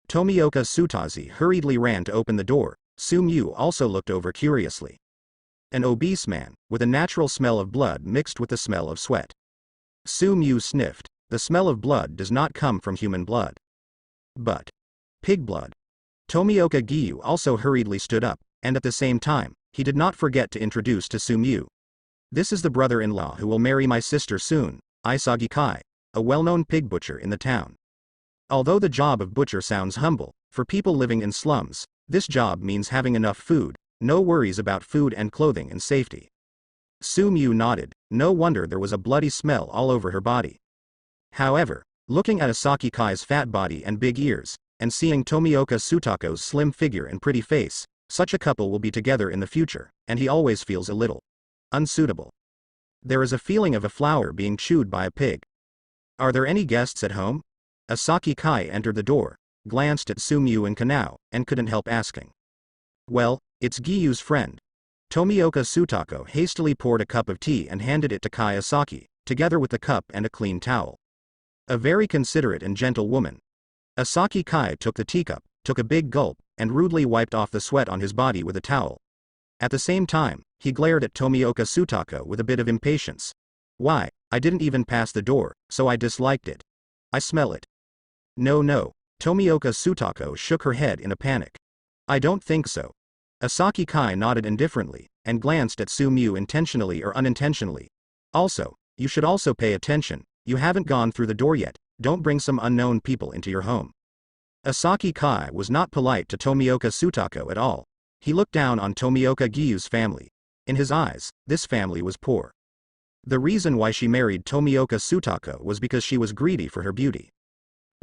Tomioka Sutazi hurriedly ran to open the door. Sumyu also looked over curiously. An obese man, with a natural smell of blood mixed with the smell of sweat. Sumyu sniffed. The smell of blood does not come from human blood, but pig blood. Tomioka Giyu also hurriedly stood up, and at the same time, he did not forget to introduce to Sumyu. This is the brother-in-law who will marry my sister soon, Isagi Kai, a well-known pig butcher in the town. Although the job of butcher sounds humble, for people living in slums, this job means having enough food, no worries about food and clothing and safety. Sumyu nodded. No wonder there was a bloody smell all over her body. However, looking at Isagi Kai's fat body and big ears, and seeing Tomioka Sutako's slim figure and pretty face, such a couple will be together in the future, and he always feels a little unsuitable. There is a feeling of a flower being chewed by a pig. Are there any guests at home? Isagi Kai entered the door, glanced at Sumyu and Kanao, and couldn't help asking. Well, it's Giyu's friend. Tomioka Sutako hastily poured a cup of tea and handed it to Kai Isagi, together with the cup and a clean towel. A very considerate and gentle woman. Isagi Kai took the teacup, took a big gulp, and rudely wiped off the sweat on his body with a towel. At the same time, he glared at Tomioka Sutako with a bit of impatience. Why, I didn't even pass the door, so I disliked it. I smell it. No. Tomioka Sutako shook her head in a panic. I don't think so. Isagi Kai nodded indifferently, and glanced at Sumyu intentionally or unintentionally. Also, you should also pay attention, you haven't gone through the door yet, don't bring some unknown people into your home. Isagi Kai was not polite to Tomioka Sutako at all. He looked down on Tomioka Giyu's family. In his eyes, this family was poor. The reason why she married Tomioka Sutako was because she was greedy for her beauty.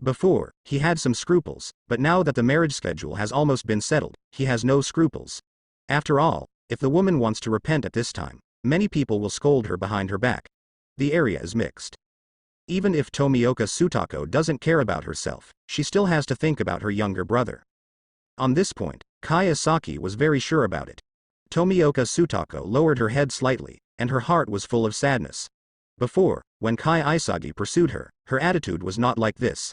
Before, he had some scruples, but now that the marriage schedule has almost been settled, he has no scruples. After all, if the woman wants to repent at this time, many people will scold her behind her back. The area is mixed. Even if Tomioka Sutako doesn't care about herself, she still has to think about her younger brother. On this point, Kai Isagi was very sure about it. Tomioka Sutako lowered her head slightly, and her heart was full of sadness. Before, when Kai Isagi pursued her, her attitude was not like this.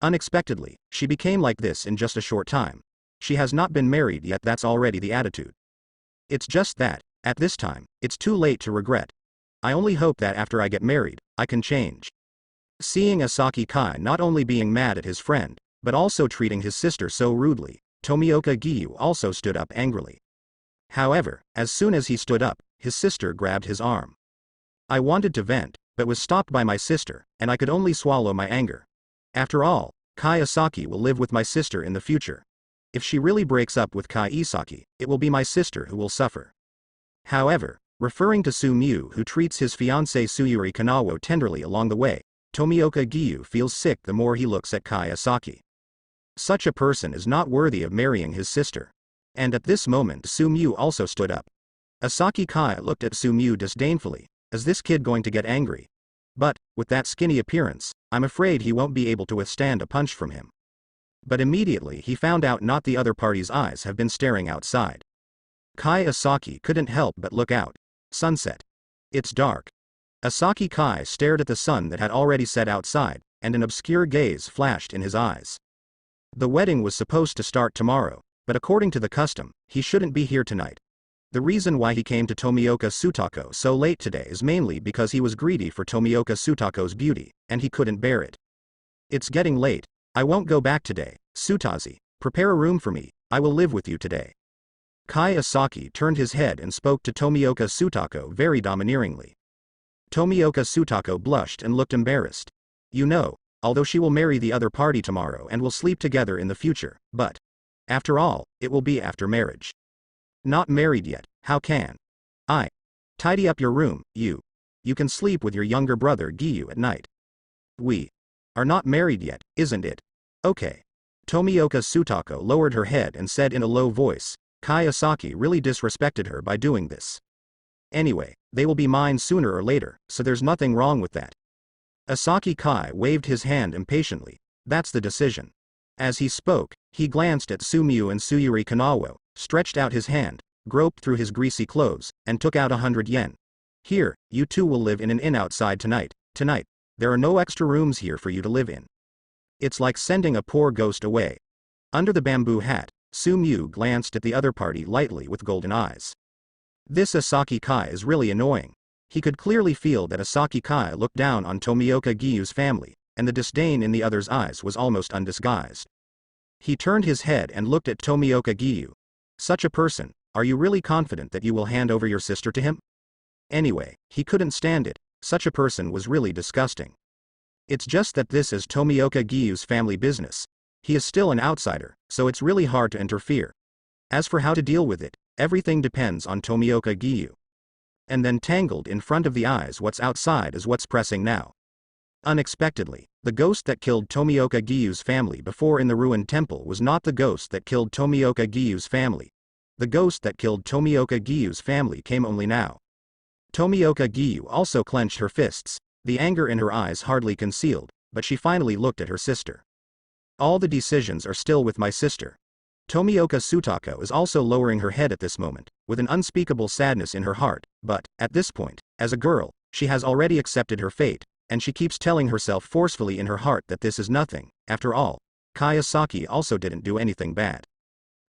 Unexpectedly, she became like this in just a short time. She has not been married yet, that's already the attitude. It's just that, at this time, it's too late to regret. I only hope that after I get married, I can change. Seeing Isagi Kai not only being mad at his friend, but also treating his sister so rudely, Tomioka Giyu also stood up angrily. However, as soon as he stood up, his sister grabbed his arm. I wanted to vent, but was stopped by my sister, and I could only swallow my anger. After all, Kai Isagi will live with my sister in the future. If she really breaks up with Kai Isagi, it will be my sister who will suffer. However, referring to Sumyu who treats his fiancée Suyuri Kanao tenderly along the way, Tomioka Giyu feels sick the more he looks at Kai Isagi. Such a person is not worthy of marrying his sister. And at this moment Sumyu also stood up. Isagi Kai looked at Sumyu disdainfully. Is this kid going to get angry? But, with that skinny appearance, I'm afraid he won't be able to withstand a punch from him. But immediately he found out not the other party's eyes have been staring outside. Kai Isagi couldn't help but look out. Sunset. It's dark. Isagi Kai stared at the sun that had already set outside, and an obscure gaze flashed in his eyes. The wedding was supposed to start tomorrow, but according to the custom, he shouldn't be here tonight. The reason why he came to Tomioka Sutako so late today is mainly because he was greedy for Tomioka Sutako's beauty, and he couldn't bear it. It's getting late. I won't go back today. Sutazi, prepare a room for me, I will live with you today. Kai Isagi turned his head and spoke to Tomioka Sutako very domineeringly. Tomioka Sutako blushed and looked embarrassed. You know, although she will marry the other party tomorrow and will sleep together in the future, but, after all, it will be after marriage. Not married yet, how can I? Tidy up your room, you. You can sleep with your younger brother Giyu at night. We are not married yet, isn't it? Okay. Tomioka Sutako lowered her head and said in a low voice, Kai Isagi really disrespected her by doing this. Anyway, they will be mine sooner or later, so there's nothing wrong with that. Isagi Kai waved his hand impatiently. That's the decision. As he spoke, he glanced at Sumyu and Suyuri Kanao, stretched out his hand, groped through his greasy clothes, and took out 100 yen. Here, you two will live in an inn outside tonight. there are no extra rooms here for you to live in. It's like sending a poor ghost away. Under the bamboo hat, Su-mu glanced at the other party lightly with golden eyes. This Asaki Kai is really annoying. He could clearly feel that Asaki Kai looked down on Tomioka Gyu's family, and the disdain in the other's eyes was almost undisguised. He turned his head and looked at Tomioka Gyu. Such a person, are you really confident that you will hand over your sister to him? Anyway, he couldn't stand it, such a person was really disgusting. It's just that this is Tomioka Gyu's family business. He is still an outsider, so it's really hard to interfere. As for how to deal with it, everything depends on Tomioka Gyu. And then tangled in front of the eyes, what's outside is what's pressing now. Unexpectedly, the ghost that killed Tomioka Gyu's family before in the ruined temple was not the ghost that killed Tomioka Gyu's family. The ghost that killed Tomioka Gyu's family came only now. Tomioka Gyu also clenched her fists, the anger in her eyes hardly concealed, but she finally looked at her sister. All the decisions are still with my sister. Tomioka Sutako is also lowering her head at this moment, with an unspeakable sadness in her heart, but, at this point, as a girl, she has already accepted her fate, and she keeps telling herself forcefully in her heart that this is nothing. After all, Kai Asaki also didn't do anything bad.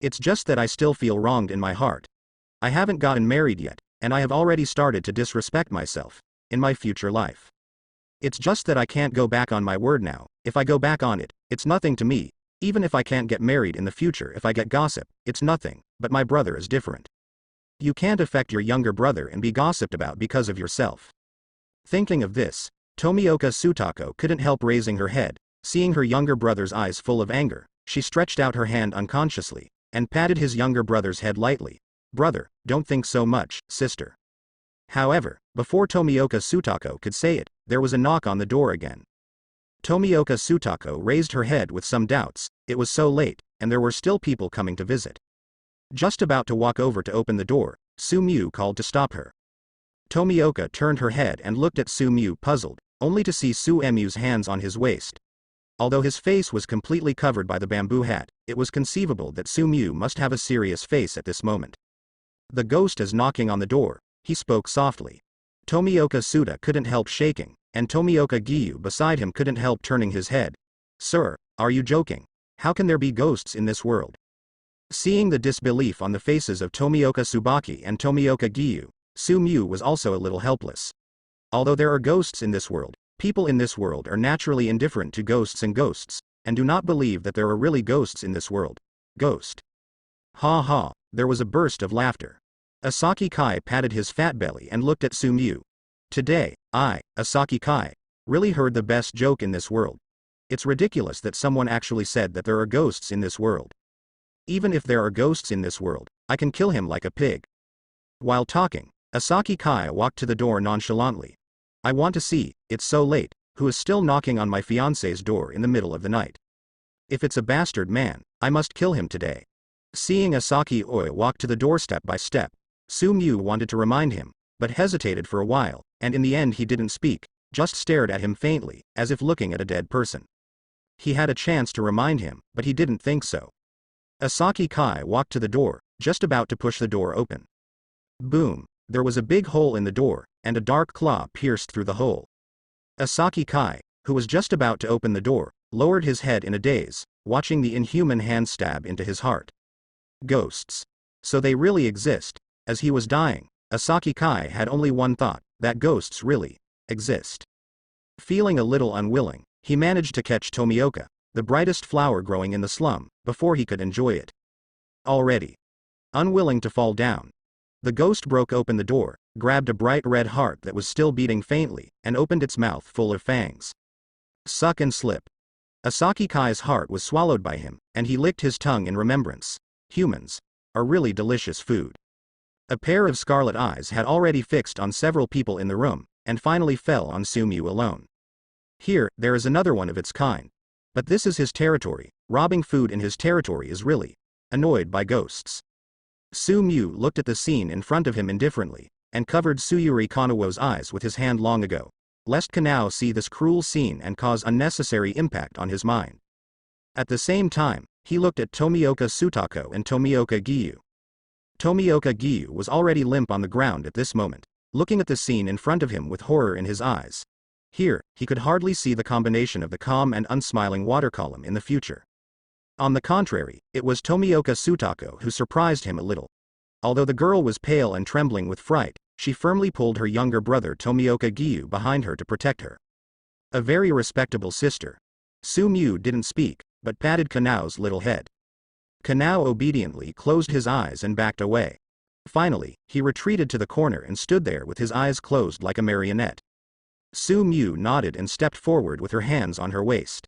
It's just that I still feel wronged in my heart. I haven't gotten married yet, and I have already started to disrespect myself in my future life. It's just that I can't go back on my word now. If I go back on it, it's nothing to me. Even if I can't get married in the future, if I get gossip, it's nothing, but my brother is different. You can't affect your younger brother and be gossiped about because of yourself. Thinking of this, Tomioka Sutako couldn't help raising her head. Seeing her younger brother's eyes full of anger, she stretched out her hand unconsciously, and patted his younger brother's head lightly. Brother, don't think so much, sister. However, before Tomioka Sutako could say it, there was a knock on the door again. Tomioka Sutako raised her head with some doubts. It was so late, and there were still people coming to visit. Just about to walk over to open the door, Su-mu called to stop her. Tomioka turned her head and looked at Su-mu puzzled, only to see Su-mu's hands on his waist. Although his face was completely covered by the bamboo hat, it was conceivable that Su-mu must have a serious face at this moment. The ghost is knocking on the door, he spoke softly. Tomioka Suda couldn't help shaking, and Tomioka Gyu beside him couldn't help turning his head. Sir, are you joking? How can there be ghosts in this world? Seeing the disbelief on the faces of Tomioka Tsubaki and Tomioka Gyu, Su-mu was also a little helpless. Although there are ghosts in this world, people in this world are naturally indifferent to ghosts and do not believe that there are really ghosts in this world. Ghost. Ha ha, there was a burst of laughter. Asaki Kai patted his fat belly and looked at Su-mu. Today, I, Asaki Kai, really heard the best joke in this world. It's ridiculous that someone actually said that there are ghosts in this world. Even if there are ghosts in this world, I can kill him like a pig. While talking, Asaki Kai walked to the door nonchalantly. I want to see, it's so late, who is still knocking on my fiancé's door in the middle of the night. If it's a bastard man, I must kill him today. Seeing Asaki Oi walk to the door step by step, Su-mu wanted to remind him, but hesitated for a while, and in the end he didn't speak, just stared at him faintly, as if looking at a dead person. He had a chance to remind him, but he didn't think so. Asaki Kai walked to the door, just about to push the door open. Boom, there was a big hole in the door, and a dark claw pierced through the hole. Asaki Kai, who was just about to open the door, lowered his head in a daze, watching the inhuman hand stab into his heart. Ghosts. So they really exist. As he was dying, Asaki Kai had only one thought, that ghosts really exist. Feeling a little unwilling, he managed to catch Tomioka, the brightest flower growing in the slum, before he could enjoy it. Already unwilling to fall down, the ghost broke open the door, grabbed a bright red heart that was still beating faintly, and opened its mouth full of fangs. Suck and slip. Asaki Kai's heart was swallowed by him, and he licked his tongue in remembrance. Humans are really delicious food. A pair of scarlet eyes had already fixed on several people in the room, and finally fell on Su-mu alone. Here, there is another one of its kind. But this is his territory. Robbing food in his territory is really annoyed by ghosts. Su-mu looked at the scene in front of him indifferently, and covered Suyuri Kanawo's eyes with his hand long ago, lest Kanao see this cruel scene and cause unnecessary impact on his mind. At the same time, he looked at Tomioka Sutako and Tomioka Gyu. Tomioka Gyu was already limp on the ground at this moment, looking at the scene in front of him with horror in his eyes. Here, he could hardly see the combination of the calm and unsmiling water column in the future. On the contrary, it was Tomioka Sutako who surprised him a little. Although the girl was pale and trembling with fright, she firmly pulled her younger brother Tomioka Giyu behind her to protect her. A very respectable sister. Su-mu didn't speak, but patted Kanao's little head. Kanao obediently closed his eyes and backed away. Finally, he retreated to the corner and stood there with his eyes closed like a marionette. Su-mu nodded and stepped forward with her hands on her waist.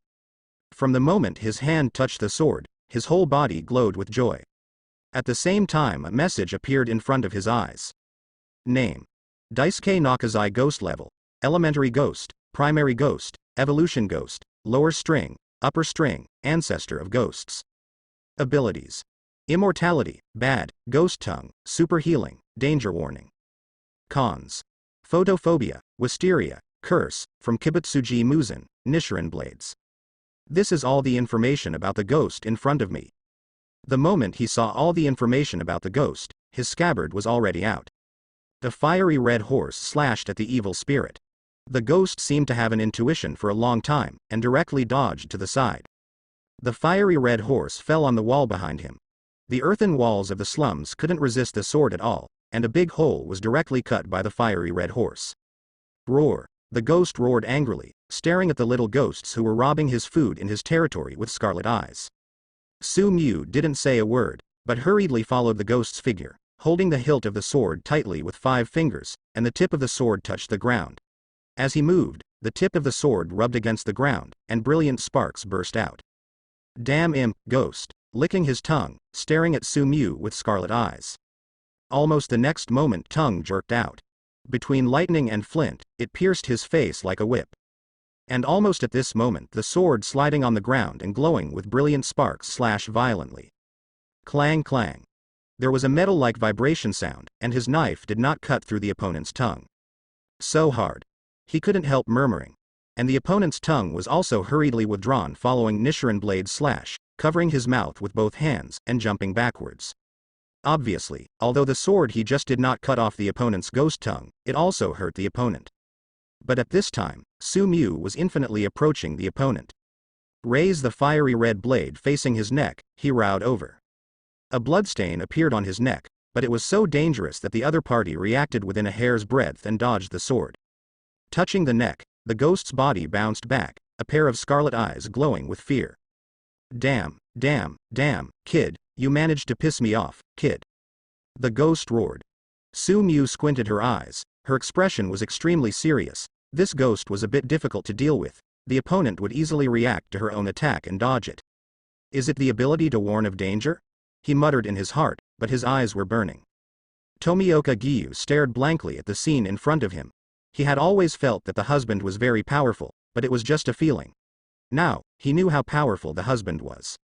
From the moment his hand touched the sword, his whole body glowed with joy. At the same time a message appeared in front of his eyes. Name: Daisuke Nakazai Ghost Level, Elementary Ghost, Primary Ghost, Evolution Ghost, Lower String, Upper String, Ancestor of Ghosts. Abilities: Immortality, Bad, Ghost Tongue, Super Healing, Danger Warning. Cons: Photophobia, Wisteria, Curse, from Kibutsuji Muzan, Nichiren Blades. This is all the information about the ghost in front of me. The moment he saw all the information about the ghost, his scabbard was already out. The fiery red horse slashed at the evil spirit. The ghost seemed to have an intuition for a long time, and directly dodged to the side. The fiery red horse fell on the wall behind him. The earthen walls of the slums couldn't resist the sword at all, and a big hole was directly cut by the fiery red horse. Roar! The ghost roared angrily, staring at the little ghosts who were robbing his food in his territory with scarlet eyes. Su-mu didn't say a word, but hurriedly followed the ghost's figure, holding the hilt of the sword tightly with 5 fingers, and the tip of the sword touched the ground. As he moved, the tip of the sword rubbed against the ground, and brilliant sparks burst out. Damn imp, ghost, licking his tongue, staring at Su-mu with scarlet eyes. Almost the next moment tongue jerked out. Between lightning and flint, it pierced his face like a whip. And almost at this moment the sword sliding on the ground and glowing with brilliant sparks slashed violently. Clang clang. There was a metal-like vibration sound, and his knife did not cut through the opponent's tongue. So hard. He couldn't help murmuring. And the opponent's tongue was also hurriedly withdrawn following Nichiren Blade's slash, covering his mouth with both hands and jumping backwards. Obviously, although the sword he just did not cut off the opponent's ghost tongue, it also hurt the opponent. But at this time, Su-mu was infinitely approaching the opponent. Raise the fiery red blade facing his neck, he rowed over. A bloodstain appeared on his neck, but it was so dangerous that the other party reacted within a hair's breadth and dodged the sword. Touching the neck, the ghost's body bounced back, a pair of scarlet eyes glowing with fear. Damn, kid, you managed to piss me off, kid. The ghost roared. Su-mu squinted her eyes, her expression was extremely serious. This ghost was a bit difficult to deal with. The opponent would easily react to her own attack and dodge it. Is it the ability to warn of danger? He muttered in his heart, but his eyes were burning. Tomioka Giyu stared blankly at the scene in front of him. He had always felt that the husband was very powerful, but it was just a feeling. Now, he knew how powerful the husband was.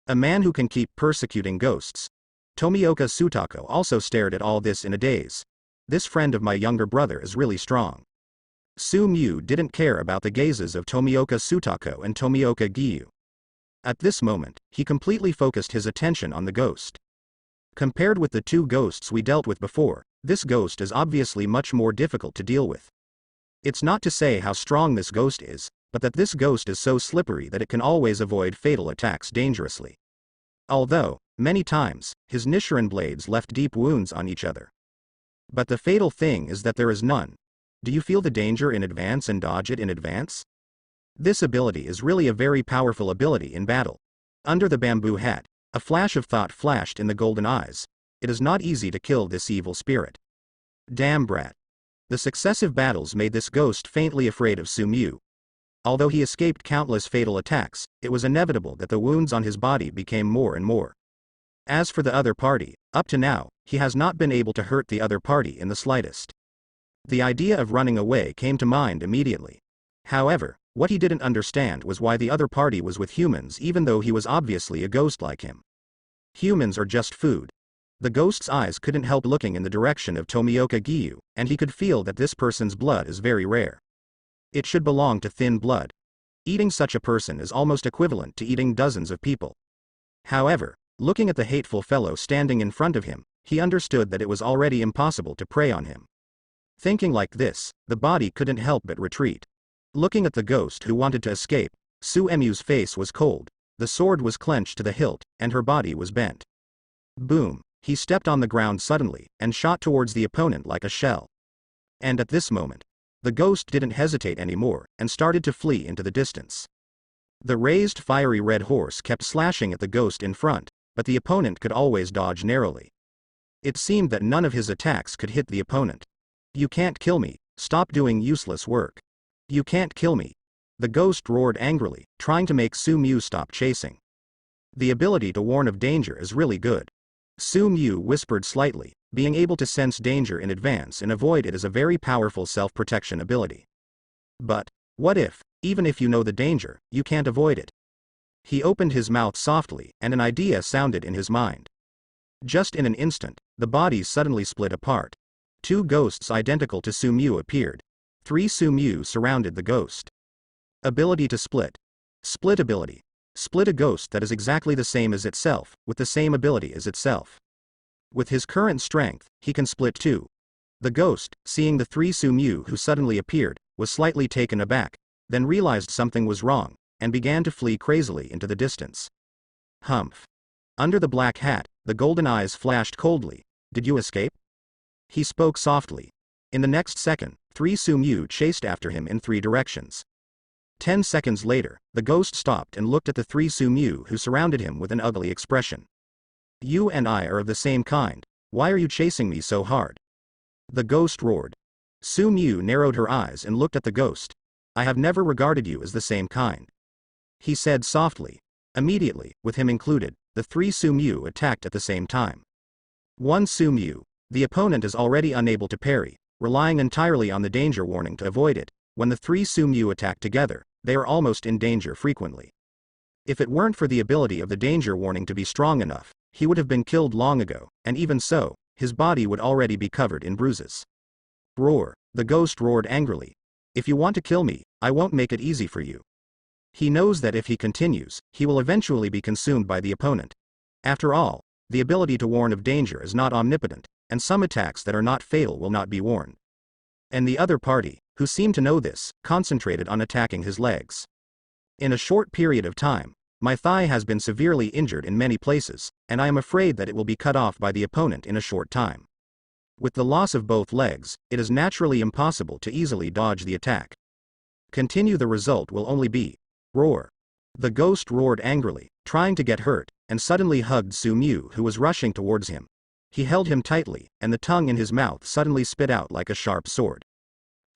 A man who can keep persecuting ghosts. Tomioka Sutako also stared at all this in a daze. This friend of my younger brother is really strong. Su-mu didn't care about the gazes of Tomioka Sutako and Tomioka Giyu. At this moment, he completely focused his attention on the ghost. Compared with the 2 ghosts we dealt with before, this ghost is obviously much more difficult to deal with. It's not to say how strong this ghost is, but that this ghost is so slippery that it can always avoid fatal attacks dangerously. Although, many times, his Nichiren blades left deep wounds on each other. But the fatal thing is that there is none. Do you feel the danger in advance and dodge it in advance? This ability is really a very powerful ability in battle. Under the bamboo hat, a flash of thought flashed in the golden eyes. It is not easy to kill this evil spirit. Damn brat. The successive battles made this ghost faintly afraid of Su-mu. Although he escaped countless fatal attacks, it was inevitable that the wounds on his body became more and more. As for the other party, up to now, he has not been able to hurt the other party in the slightest. The idea of running away came to mind immediately. However, what he didn't understand was why the other party was with humans even though he was obviously a ghost like him. Humans are just food. The ghost's eyes couldn't help looking in the direction of Tomioka Giyu, and he could feel that this person's blood is very rare. It should belong to thin blood. Eating such a person is almost equivalent to eating dozens of people. However, looking at the hateful fellow standing in front of him, he understood that it was already impossible to prey on him. Thinking like this, the body couldn't help but retreat. Looking at the ghost who wanted to escape, Su Emu's face was cold, the sword was clenched to the hilt, and her body was bent. Boom, he stepped on the ground suddenly, and shot towards the opponent like a shell. And at this moment, the ghost didn't hesitate anymore, and started to flee into the distance. The raised fiery red horse kept slashing at the ghost in front, but the opponent could always dodge narrowly. It seemed that none of his attacks could hit the opponent. "You can't kill me, stop doing useless work. You can't kill me." The ghost roared angrily, trying to make Su Mu stop chasing. The ability to warn of danger is really good. Su Mu whispered slightly, being able to sense danger in advance and avoid it is a very powerful self-protection ability. But, what if, even if you know the danger, you can't avoid it? He opened his mouth softly, and an idea sounded in his mind. Just in an instant, the bodies suddenly split apart. Two ghosts identical to Su Mu appeared. 3 Su Mu surrounded the ghost. Ability to split. Split ability. Split a ghost that is exactly the same as itself, with the same ability as itself. With his current strength, he can split 2. The ghost, seeing the 3 Su Mu who suddenly appeared, was slightly taken aback, then realized something was wrong, and began to flee crazily into the distance. Humph. Under the black hat, the golden eyes flashed coldly. "Did you escape?" He spoke softly. In the next second, 3 Su Mu chased after him in 3 directions. 10 seconds later, the ghost stopped and looked at the 3 Su Mu who surrounded him with an ugly expression. "You and I are of the same kind, why are you chasing me so hard?" The ghost roared. Su Mu narrowed her eyes and looked at the ghost. "I have never regarded you as the same kind," he said softly. Immediately, with him included, the 3 Su Mu attacked at the same time. 1 Su Mu. The opponent is already unable to parry, relying entirely on the danger warning to avoid it. When the 3 Su Mu attack together, they are almost in danger frequently. If it weren't for the ability of the danger warning to be strong enough, he would have been killed long ago, and even so, his body would already be covered in bruises. Roar, the ghost roared angrily. "If you want to kill me, I won't make it easy for you." He knows that if he continues, he will eventually be consumed by the opponent. After all, the ability to warn of danger is not omnipotent, and some attacks that are not fatal will not be warned. And the other party, who seemed to know this, concentrated on attacking his legs. "In a short period of time, my thigh has been severely injured in many places, and I am afraid that it will be cut off by the opponent in a short time. With the loss of both legs, it is naturally impossible to easily dodge the attack. Continue, the result will only be..." Roar. The ghost roared angrily, trying to get hurt, and suddenly hugged Su Mu who was rushing towards him. He held him tightly, and the tongue in his mouth suddenly spit out like a sharp sword.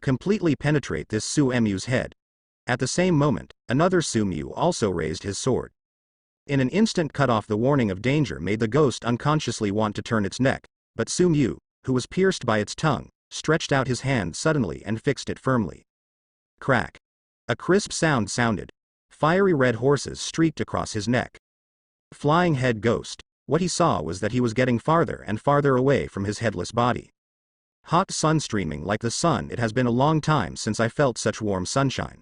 Completely penetrate this Su Mu's head. At the same moment, another Su Mu also raised his sword. In an instant cut off. The warning of danger made the ghost unconsciously want to turn its neck, but Su Mu, who was pierced by its tongue, stretched out his hand suddenly and fixed it firmly. Crack. A crisp sound sounded. Fiery red horses streaked across his neck. Flying head ghost. What he saw was that he was getting farther and farther away from his headless body. Hot sun streaming like the sun. It has been a long time since I felt such warm sunshine.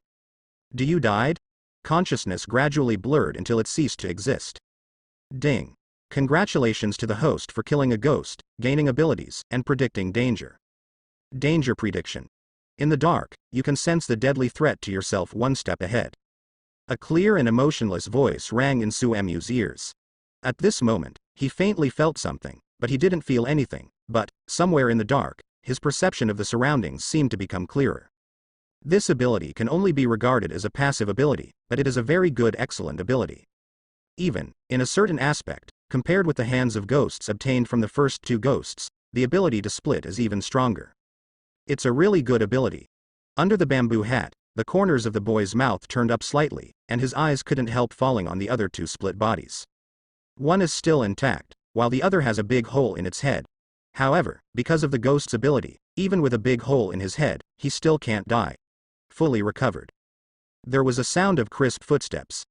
"Do you died?" Consciousness gradually blurred until it ceased to exist. Ding. Congratulations to the host for killing a ghost, gaining abilities, and predicting danger. Danger prediction. In the dark, you can sense the deadly threat to yourself one step ahead. A clear and emotionless voice rang in Su Mu's ears. At this moment, he faintly felt something, but he didn't feel anything, but, somewhere in the dark, his perception of the surroundings seemed to become clearer. This ability can only be regarded as a passive ability, but it is a very good excellent ability. Even, in a certain aspect, compared with the hands of ghosts obtained from the first 2 ghosts, the ability to split is even stronger. It's a really good ability. Under the bamboo hat, the corners of the boy's mouth turned up slightly, and his eyes couldn't help falling on the other 2 split bodies. One is still intact, while the other has a big hole in its head. However, because of the ghost's ability, even with a big hole in his head, he still can't die. Fully recovered. There was a sound of crisp footsteps.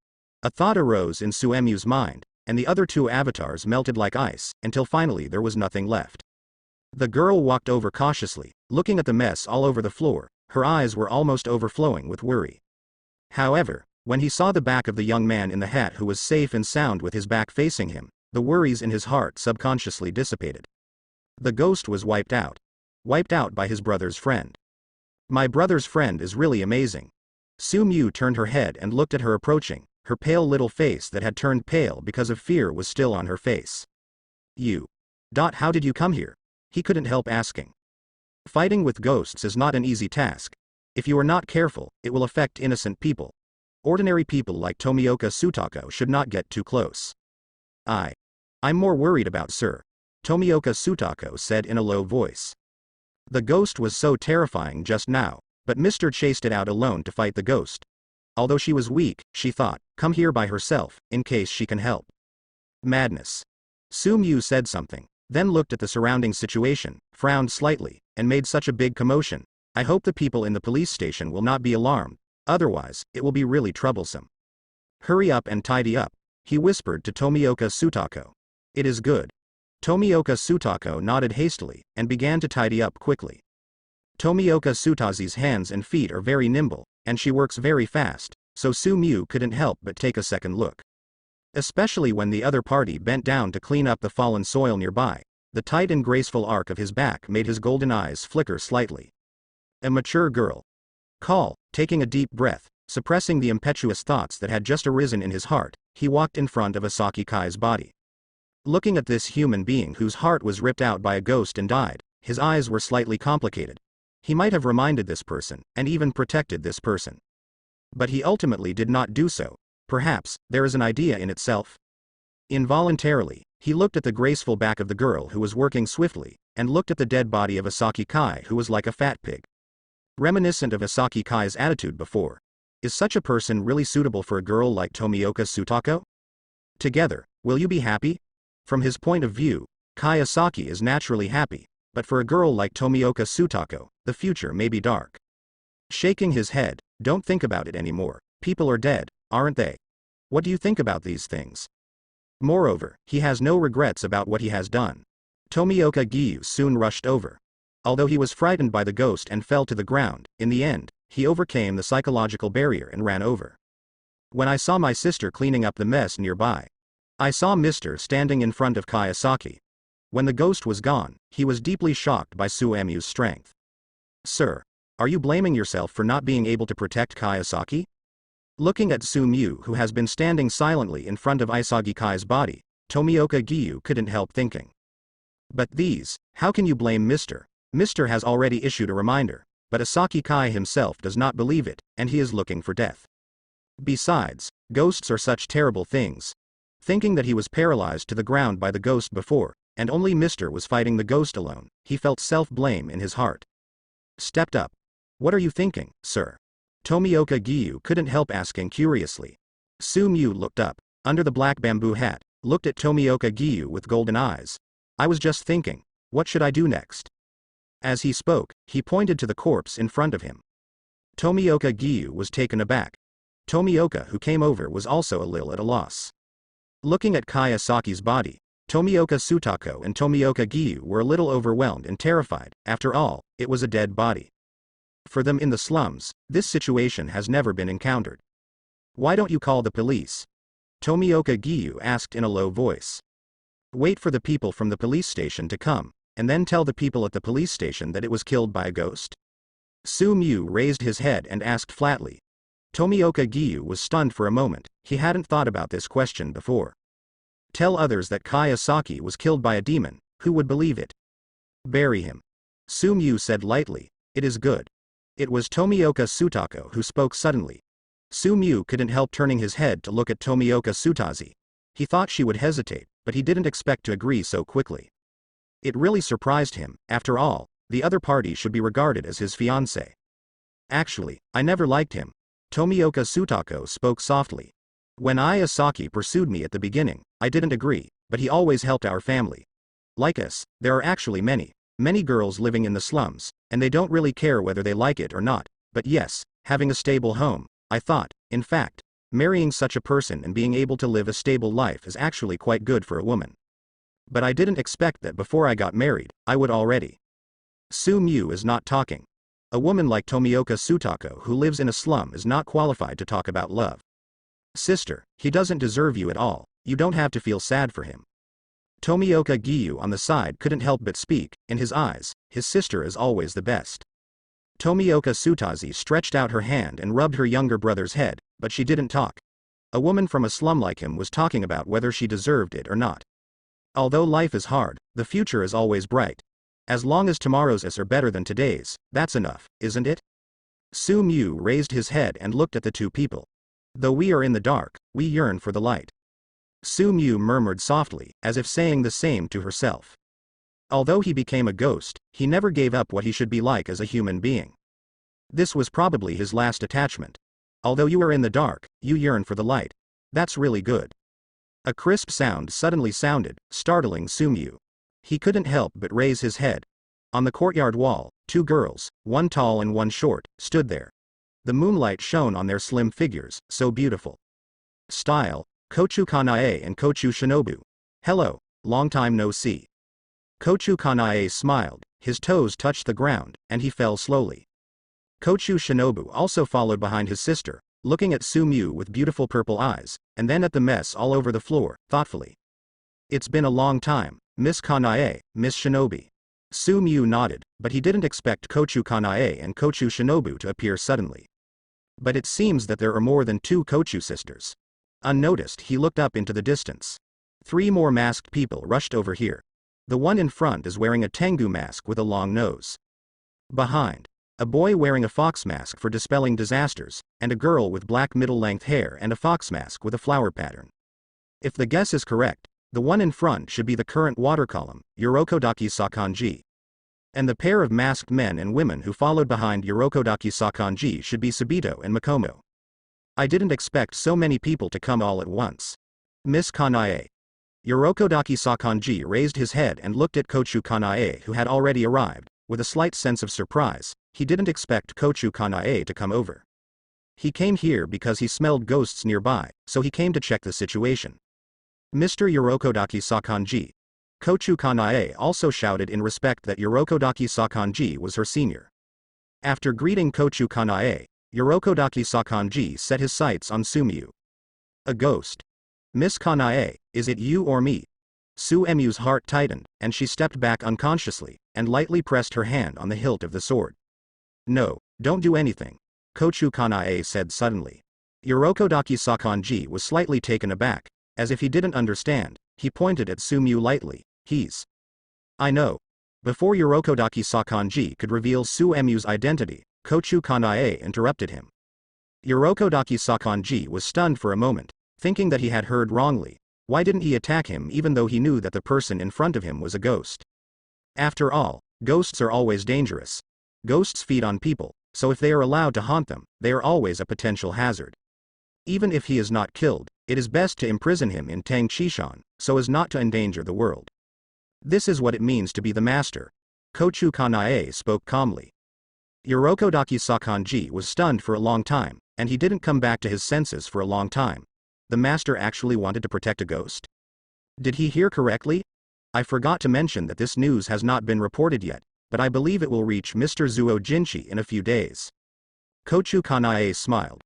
A thought arose in Su Mu's mind, and the other 2 avatars melted like ice, until finally there was nothing left. The girl walked over cautiously, looking at the mess all over the floor. Her eyes were almost overflowing with worry. However, when he saw the back of the young man in the hat who was safe and sound with his back facing him, the worries in his heart subconsciously dissipated. The ghost was wiped out. Wiped out by his brother's friend. My brother's friend is really amazing. Su-mu turned her head and looked at her approaching, her pale little face that had turned pale because of fear was still on her face. You. How did you come here? He couldn't help asking. Fighting with ghosts is not an easy task. If you are not careful, it will affect innocent people. Ordinary people like Tomioka Sutako should not get too close. I'm more worried about Sir. Tomioka Sutako said in a low voice. The ghost was so terrifying just now, but Mr. chased it out alone to fight the ghost. Although she was weak, she thought, come here by herself, in case she can help. Madness. Su-mu said something, then looked at the surrounding situation, frowned slightly, and made such a big commotion. I hope the people in the police station will not be alarmed, otherwise, it will be really troublesome. Hurry up and tidy up, he whispered to Tomioka Sutako. It is good. Tomioka Sutako nodded hastily, and began to tidy up quickly. Tomioka Sutazi's hands and feet are very nimble, and she works very fast, so Su-mu couldn't help but take a second look. Especially when the other party bent down to clean up the fallen soil nearby, the tight and graceful arc of his back made his golden eyes flicker slightly. A mature girl. Taking a deep breath, suppressing the impetuous thoughts that had just arisen in his heart, he walked in front of Asaki Kai's body. Looking at this human being whose heart was ripped out by a ghost and died, his eyes were slightly complicated. He might have reminded this person, and even protected this person. But he ultimately did not do so. Perhaps, there is an idea in itself. Involuntarily, he looked at the graceful back of the girl who was working swiftly, and looked at the dead body of Asaki Kai who was like a fat pig. Reminiscent of Asaki Kai's attitude before. Is such a person really suitable for a girl like Tomioka Sutako? Together, will you be happy? From his point of view, Kai Asaki is naturally happy, but for a girl like Tomioka Sutako, the future may be dark. Shaking his head, don't think about it anymore, people are dead, aren't they? What do you think about these things? Moreover, he has no regrets about what he has done. Tomioka Giyu soon rushed over. Although he was frightened by the ghost and fell to the ground, in the end, he overcame the psychological barrier and ran over. When I saw my sister cleaning up the mess nearby, I saw Mr. standing in front of Kai Asaki. When the ghost was gone, he was deeply shocked by Su-mu's strength. Sir, are you blaming yourself for not being able to protect Kai Asaki? Looking at Su-mu who has been standing silently in front of Asagi Kai's body, Tomioka Giyu couldn't help thinking. But how can you blame Mr.? Mr. has already issued a reminder, but Asaki Kai himself does not believe it, and he is looking for death. Besides, ghosts are such terrible things. Thinking that he was paralyzed to the ground by the ghost before, and only Mr. was fighting the ghost alone, he felt self-blame in his heart. Stepped up. What are you thinking, sir? Tomioka Giyu couldn't help asking curiously. Su-mu looked up, under the black bamboo hat, looked at Tomioka Giyu with golden eyes. I was just thinking, what should I do next? As he spoke, he pointed to the corpse in front of him. Tomioka Giyu was taken aback. Tomioka who came over was also a little at a loss. Looking at Kai Asaki's body, Tomioka Sutako and Tomioka Giyu were a little overwhelmed and terrified. After all, it was a dead body. For them in the slums, this situation has never been encountered. Why don't you call the police? Tomioka Giyu asked in a low voice. Wait for the people from the police station to come, and then tell the people at the police station that it was killed by a ghost? Su-mu raised his head and asked flatly. Tomioka Giyu was stunned for a moment, he hadn't thought about this question before. Tell others that Kai Asaki was killed by a demon, who would believe it? Bury him. Su-mu said lightly, it is good. It was Tomioka Sutako who spoke suddenly. Su-mu couldn't help turning his head to look at Tomioka Sutazi. He thought she would hesitate, but he didn't expect to agree so quickly. It really surprised him. After all, the other party should be regarded as his fiancé. Actually, I never liked him. Tomioka Sutako spoke softly. When Asaki pursued me at the beginning, I didn't agree, but he always helped our family. Like us, there are actually many girls living in the slums, and they don't really care whether they like it or not, but yes, having a stable home, I thought, in fact, marrying such a person and being able to live a stable life is actually quite good for a woman. But I didn't expect that before I got married, I would already. Su-mu is not talking. A woman like Tomioka Sutako who lives in a slum is not qualified to talk about love. Sister, he doesn't deserve you at all, you don't have to feel sad for him. Tomioka Giyu on the side couldn't help but speak, in his eyes, his sister is always the best. Tomioka Sutazi stretched out her hand and rubbed her younger brother's head, but she didn't talk. A woman from a slum like him was talking about whether she deserved it or not. Although life is hard, the future is always bright. As long as tomorrow's are better than today's, that's enough, isn't it? Su Mu raised his head and looked at the two people. Though we are in the dark, we yearn for the light. Su Mu murmured softly, as if saying the same to herself. Although he became a ghost, he never gave up what he should be like as a human being. This was probably his last attachment. Although you are in the dark, you yearn for the light. That's really good. A crisp sound suddenly sounded, startling Su Mu. He couldn't help but raise his head. On the courtyard wall, two girls, one tall and one short, stood there. The moonlight shone on their slim figures, so beautiful. Style, Kochu Kanae and Kochu Shinobu. Hello, long time no see. Kochu Kanae smiled, his toes touched the ground, and he fell slowly. Kochu Shinobu also followed behind his sister, looking at Su Mu with beautiful purple eyes, and then at the mess all over the floor, thoughtfully. It's been a long time, Miss Kanae, Miss Shinobi. Su Mu nodded, but he didn't expect Kochu Kanae and Kochu Shinobu to appear suddenly. But it seems that there are more than two Kochu sisters. Unnoticed, he looked up into the distance. 3 more masked people rushed over here. The one in front is wearing a Tengu mask with a long nose. Behind, a boy wearing a fox mask for dispelling disasters, and a girl with black middle-length hair and a fox mask with a flower pattern. If the guess is correct, the one in front should be the current water column, Yorokodaki Sakanji. And the pair of masked men and women who followed behind Yorokodaki Sakanji should be Subito and Makomo. I didn't expect so many people to come all at once. Miss Kanae. Yorokodaki Sakanji raised his head and looked at Kochu Kanae, who had already arrived. With a slight sense of surprise, he didn't expect Kochu Kanae to come over. He came here because he smelled ghosts nearby, so he came to check the situation. Mr. Yorokodaki Sakanji. Kochu Kanae also shouted in respect that Yorokodaki Sakanji was her senior. After greeting Kochu Kanae, Yorokodaki Sakanji set his sights on Su Mu. A ghost. Miss Kanae, is it you or me? Su Mu's heart tightened, and she stepped back unconsciously, and lightly pressed her hand on the hilt of the sword. No, don't do anything, Kochu Kanae said suddenly. Yorokodaki Sakanji was slightly taken aback. As if he didn't understand, he pointed at Su Mu lightly. I know. Before Yorokodaki Sakanji could reveal Su Mu's identity, Kochu Kanae interrupted him. Yorokodaki Sakanji was stunned for a moment, thinking that he had heard wrongly. Why didn't he attack him even though he knew that the person in front of him was a ghost? After all, ghosts are always dangerous. Ghosts feed on people, so if they are allowed to haunt them, they are always a potential hazard. Even if he is not killed, it is best to imprison him in Tang Chishan, so as not to endanger the world. This is what it means to be the master. Kochu Kanae spoke calmly. Yorokodaki Sakanji was stunned for a long time, and he didn't come back to his senses for a long time. The master actually wanted to protect a ghost? Did he hear correctly? I forgot to mention that this news has not been reported yet, but I believe it will reach Mr. Zuo Jinshi in a few days. Kochu Kanae smiled.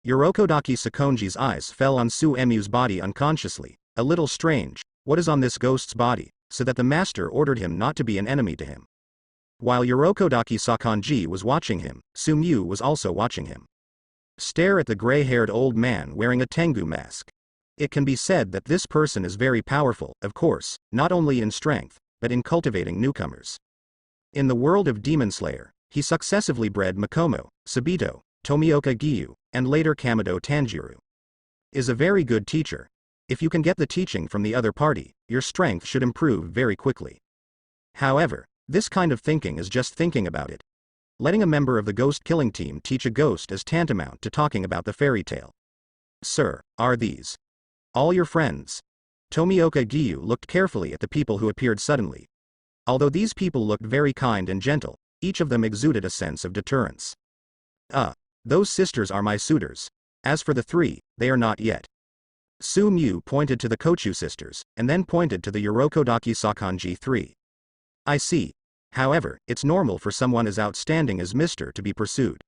Yorokodaki Sakonji's eyes fell on Su Mu's body unconsciously. A little strange, what is on this ghost's body, so that the master ordered him not to be an enemy to him. While Yorokodaki Sakanji was watching him, Su Mu was also watching him. Stare at the gray-haired old man wearing a Tengu mask. It can be said that this person is very powerful, of course, not only in strength, but in cultivating newcomers. In the world of Demon Slayer, he successively bred Makomo, Subito, Tomioka Giyu, and later Kamado Tanjiro. Is a very good teacher. If you can get the teaching from the other party, your strength should improve very quickly. However, this kind of thinking is just thinking about it. Letting a member of the ghost killing team teach a ghost is tantamount to talking about the fairy tale. Sir, are these all your friends? Tomioka Giyu looked carefully at the people who appeared suddenly. Although these people looked very kind and gentle, each of them exuded a sense of deterrence. Those sisters are my suitors. As for the 3, they are not yet. Su Mu pointed to the Kochu sisters, and then pointed to the Yorokodaki Sakanji 3. I see. However, it's normal for someone as outstanding as Mr. to be pursued.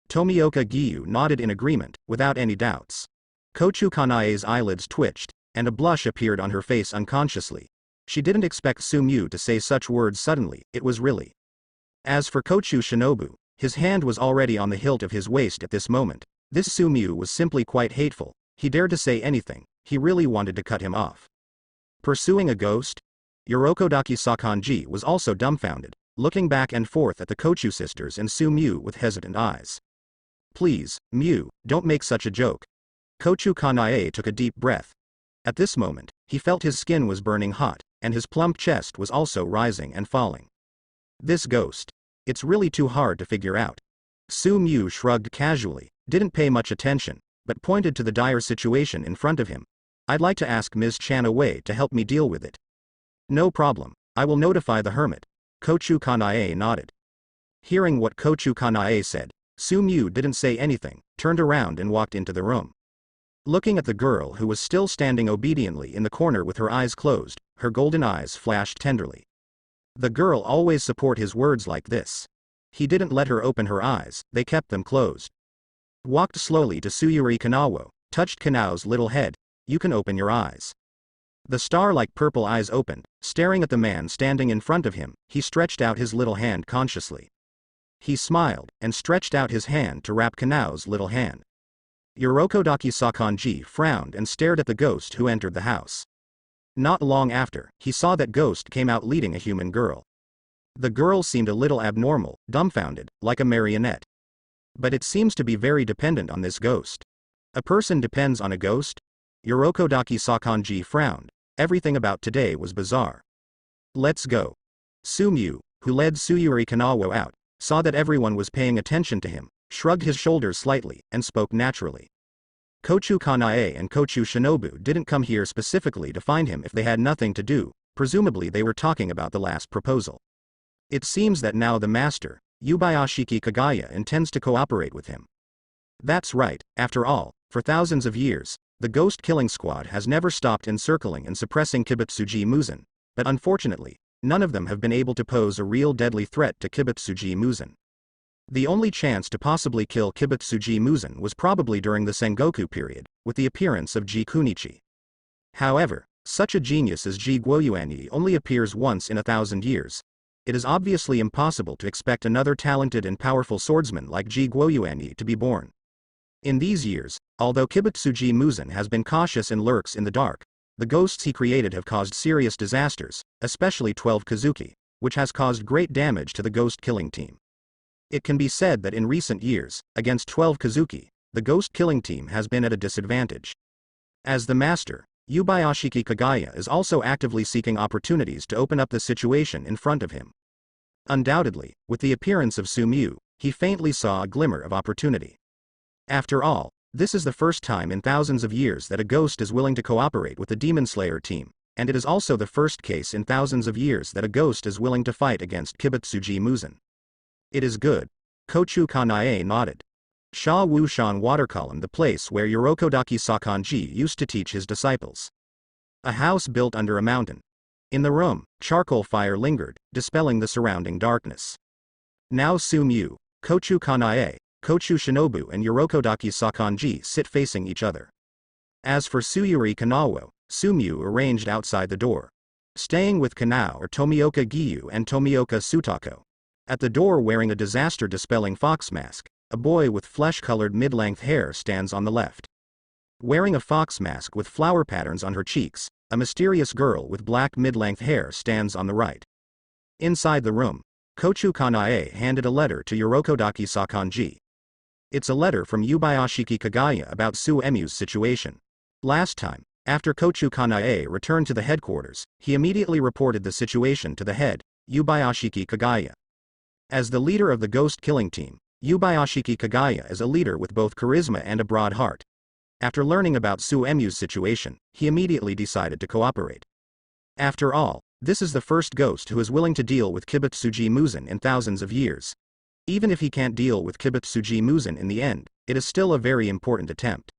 Tomioka Giyu nodded in agreement, without any doubts. Kochu Kanae's eyelids twitched, and a blush appeared on her face unconsciously. She didn't expect Su Mu to say such words suddenly, it was really. As for Kochu Shinobu, His hand was already on the hilt of his waist at this moment. This Sumiu was simply quite hateful. He dared to say anything. He really wanted to cut him off. Pursuing a ghost? Yorokodaki Sakanji was also dumbfounded, looking back and forth at the Kochu sisters and Sumiu with hesitant eyes. Please, Miu, don't make such a joke. Kochu Kanae took a deep breath. At this moment, he felt his skin was burning hot, and his plump chest was also rising and falling. This ghost. It's really too hard to figure out. Sumiu shrugged casually, didn't pay much attention, but pointed to the dire situation in front of him. I'd like to ask Ms. Chan Away to help me deal with it. No problem, I will notify the hermit. Kochu Kanae nodded. Hearing what Kochu Kanae said, Sumiu didn't say anything, turned around and walked into the room. Looking at the girl who was still standing obediently in the corner with her eyes closed, her golden eyes flashed tenderly. The girl always support his words like this. He didn't let her open her eyes, they kept them closed. Walked slowly to Suyuri Kanao, touched Kanao's little head. You can open your eyes. The star-like purple eyes opened, staring at the man standing in front of him. He stretched out his little hand consciously. He smiled, and stretched out his hand to wrap Kanao's little hand. Yorokodaki Sakanji frowned and stared at the ghost who entered the house. Not long after, he saw that ghost came out leading a human girl. The girl seemed a little abnormal, dumbfounded, like a marionette. But it seems to be very dependent on this ghost. A person depends on a ghost? Yorokodaki Sakanji frowned. Everything about today was bizarre. Let's go. Sumiu, who led Suyuri Kanao out, saw that everyone was paying attention to him, shrugged his shoulders slightly, and spoke naturally. Kochu Kanae and Kochu Shinobu didn't come here specifically to find him if they had nothing to do. Presumably they were talking about the last proposal. It seems that now the master, Yubayashiki Kagaya, intends to cooperate with him. That's right, after all, for thousands of years, the ghost killing squad has never stopped encircling and suppressing Kibutsuji Muzen, but unfortunately, none of them have been able to pose a real deadly threat to Kibutsuji Muzen. The only chance to possibly kill Kibutsuji Muzen was probably during the Sengoku period, with the appearance of Ji Kunichi. However, such a genius as Ji Guoyuanyi only appears once in 1,000 years. It is obviously impossible to expect another talented and powerful swordsman like Ji Guoyuanyi to be born. In these years, although Kibutsuji Muzen has been cautious and lurks in the dark, the ghosts he created have caused serious disasters, especially 12 Kazuki, which has caused great damage to the ghost killing team. It can be said that in recent years, against 12 Kazuki, the ghost killing team has been at a disadvantage. As the master, Yubayashiki Kagaya is also actively seeking opportunities to open up the situation in front of him. Undoubtedly, with the appearance of Sumiu, he faintly saw a glimmer of opportunity. After all, this is the first time in thousands of years that a ghost is willing to cooperate with the Demon Slayer team, and it is also the first case in thousands of years that a ghost is willing to fight against Kibutsuji Muzen. It is good. Kochu Kanae nodded. Sha Wushan Water Column, the place where Yorokodaki Sakanji used to teach his disciples. A house built under a mountain. In the room, charcoal fire lingered, dispelling the surrounding darkness. Now Sumiu, Kochu Kanae, Kochu Shinobu and Yorokodaki Sakanji sit facing each other. As for Suyuri Kanao, Sumiu arranged outside the door. Staying with Kanao are Tomioka Giyu and Tomioka Sutako. At the door, wearing a disaster-dispelling fox mask, a boy with flesh-colored mid-length hair stands on the left. Wearing a fox mask with flower patterns on her cheeks, a mysterious girl with black mid-length hair stands on the right. Inside the room, Kochu Kanae handed a letter to Yorokodaki Sakanji. It's a letter from Yubayashiki Kagaya about Suemiu's situation. Last time, after Kochu Kanae returned to the headquarters, he immediately reported the situation to the head, Yubayashiki Kagaya. As the leader of the ghost killing team, Yubayashiki Kagaya is a leader with both charisma and a broad heart. After learning about Suemiu's situation, he immediately decided to cooperate. After all, this is the first ghost who is willing to deal with Kibutsuji Muzen in thousands of years. Even if he can't deal with Kibutsuji Muzen in the end, it is still a very important attempt.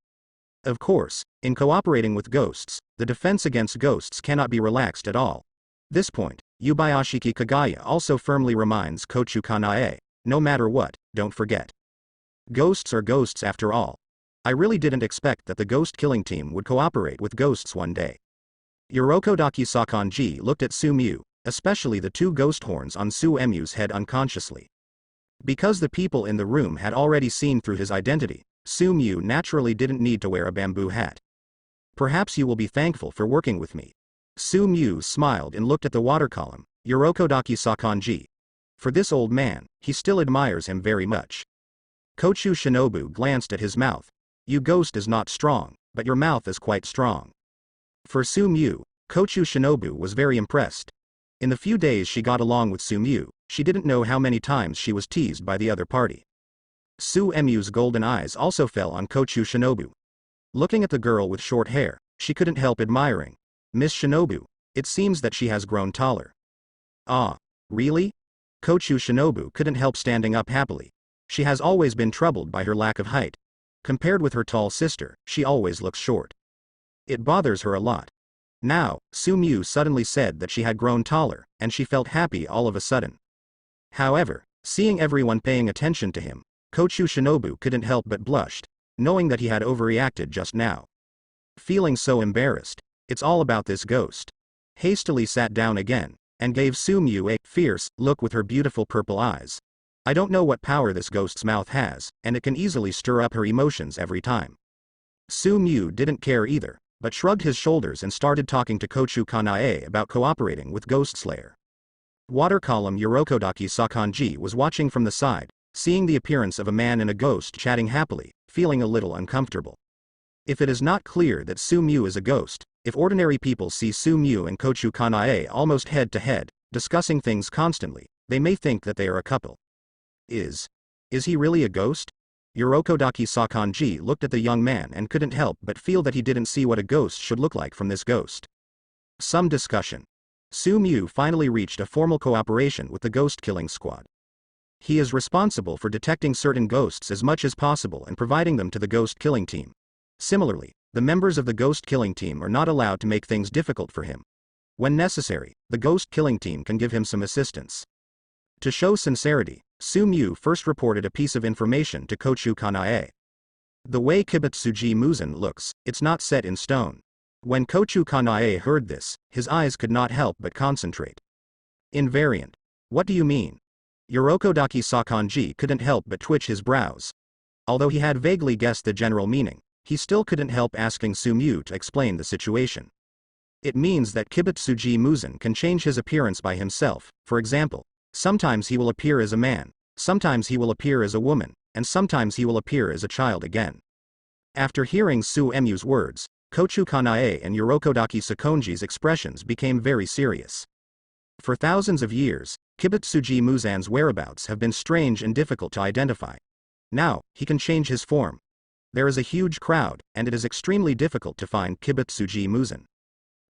Of course, in cooperating with ghosts, the defense against ghosts cannot be relaxed at all. This point, Yubayashiki Kagaya also firmly reminds Kochu Kanae, no matter what, don't forget. Ghosts are ghosts after all. I really didn't expect that the ghost killing team would cooperate with ghosts one day. Yorokodaki Sakanji looked at Sumiu, especially the two ghost horns on Suemiu's head unconsciously. Because the people in the room had already seen through his identity, Su-mu naturally didn't need to wear a bamboo hat. Perhaps you will be thankful for working with me. Su-mu smiled and looked at the water column, Yorokodaki Sakanji. For this old man, he still admires him very much. Kochu Shinobu glanced at his mouth. You ghost is not strong, but your mouth is quite strong. For Su-mu, Kochu Shinobu was very impressed. In the few days she got along with Su-mu, she didn't know how many times she was teased by the other party. Su-mu's golden eyes also fell on Kochu Shinobu. Looking at the girl with short hair, she couldn't help admiring. Miss Shinobu, it seems that she has grown taller. Ah, really? Kochu Shinobu couldn't help standing up happily. She has always been troubled by her lack of height. Compared with her tall sister, she always looks short. It bothers her a lot. Now, Su-mu suddenly said that she had grown taller, and she felt happy all of a sudden. However, seeing everyone paying attention to him, Kochu Shinobu couldn't help but blushed, knowing that he had overreacted just now. Feeling so embarrassed, it's all about this ghost. Hastily sat down again, and gave Su-mu a fierce look with her beautiful purple eyes. I don't know what power this ghost's mouth has, and it can easily stir up her emotions every time. Su-mu didn't care either, but shrugged his shoulders and started talking to Kochu Kanao about cooperating with Ghost Slayer. Water column Yorokodaki Sakanji was watching from the side, seeing the appearance of a man and a ghost chatting happily, feeling a little uncomfortable. If it is not clear that Su-mu is a ghost, if ordinary people see Su-mu and Kochu Kanao almost head to head, discussing things constantly, they may think that they are a couple. Is he really a ghost? Yorokodaki Sakanji looked at the young man and couldn't help but feel that he didn't see what a ghost should look like from this ghost. Some discussion. Su-mu finally reached a formal cooperation with the ghost-killing squad. He is responsible for detecting certain ghosts as much as possible and providing them to the ghost-killing team. Similarly, the members of the ghost-killing team are not allowed to make things difficult for him. When necessary, the ghost-killing team can give him some assistance. To show sincerity, Su-mu first reported a piece of information to Kochu Kanao. The way Kibutsuji Muzan looks, it's not set in stone. When Kochu Kanao heard this, his eyes could not help but concentrate. Invariant. What do you mean? Yorokodaki Sakanji couldn't help but twitch his brows. Although he had vaguely guessed the general meaning, he still couldn't help asking Su-mu to explain the situation. It means that Kibutsuji Muzan can change his appearance by himself. For example, sometimes he will appear as a man, sometimes he will appear as a woman, and sometimes he will appear as a child again. After hearing Su-mu's words, Kochu Kanao and Yorokodaki Sakonji's expressions became very serious. For thousands of years, Kibutsuji Muzan's whereabouts have been strange and difficult to identify. Now, he can change his form. There is a huge crowd, and it is extremely difficult to find Kibutsuji Muzan.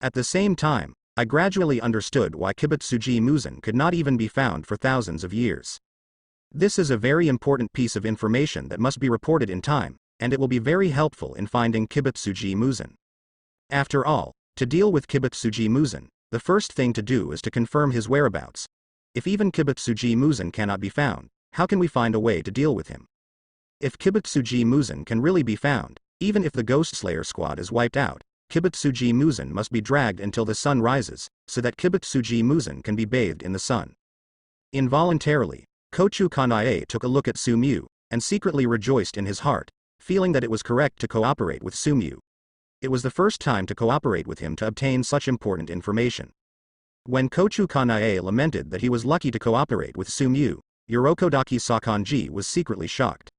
At the same time, I gradually understood why Kibutsuji Muzan could not even be found for thousands of years. This is a very important piece of information that must be reported in time, and it will be very helpful in finding Kibutsuji Muzan. After all, to deal with Kibutsuji Muzan, the first thing to do is to confirm his whereabouts. If even Kibutsuji Muzan cannot be found, how can we find a way to deal with him? If Kibutsuji Muzan can really be found, even if the Ghost Slayer squad is wiped out, Kibutsuji Muzan must be dragged until the sun rises, so that Kibutsuji Muzan can be bathed in the sun. Involuntarily, Kochu Kanao took a look at Su-mu, and secretly rejoiced in his heart, feeling that it was correct to cooperate with Su-mu. It was the first time to cooperate with him to obtain such important information. When Kochu Kanao lamented that he was lucky to cooperate with Su-mu, Yorokodaki Sakanji was secretly shocked.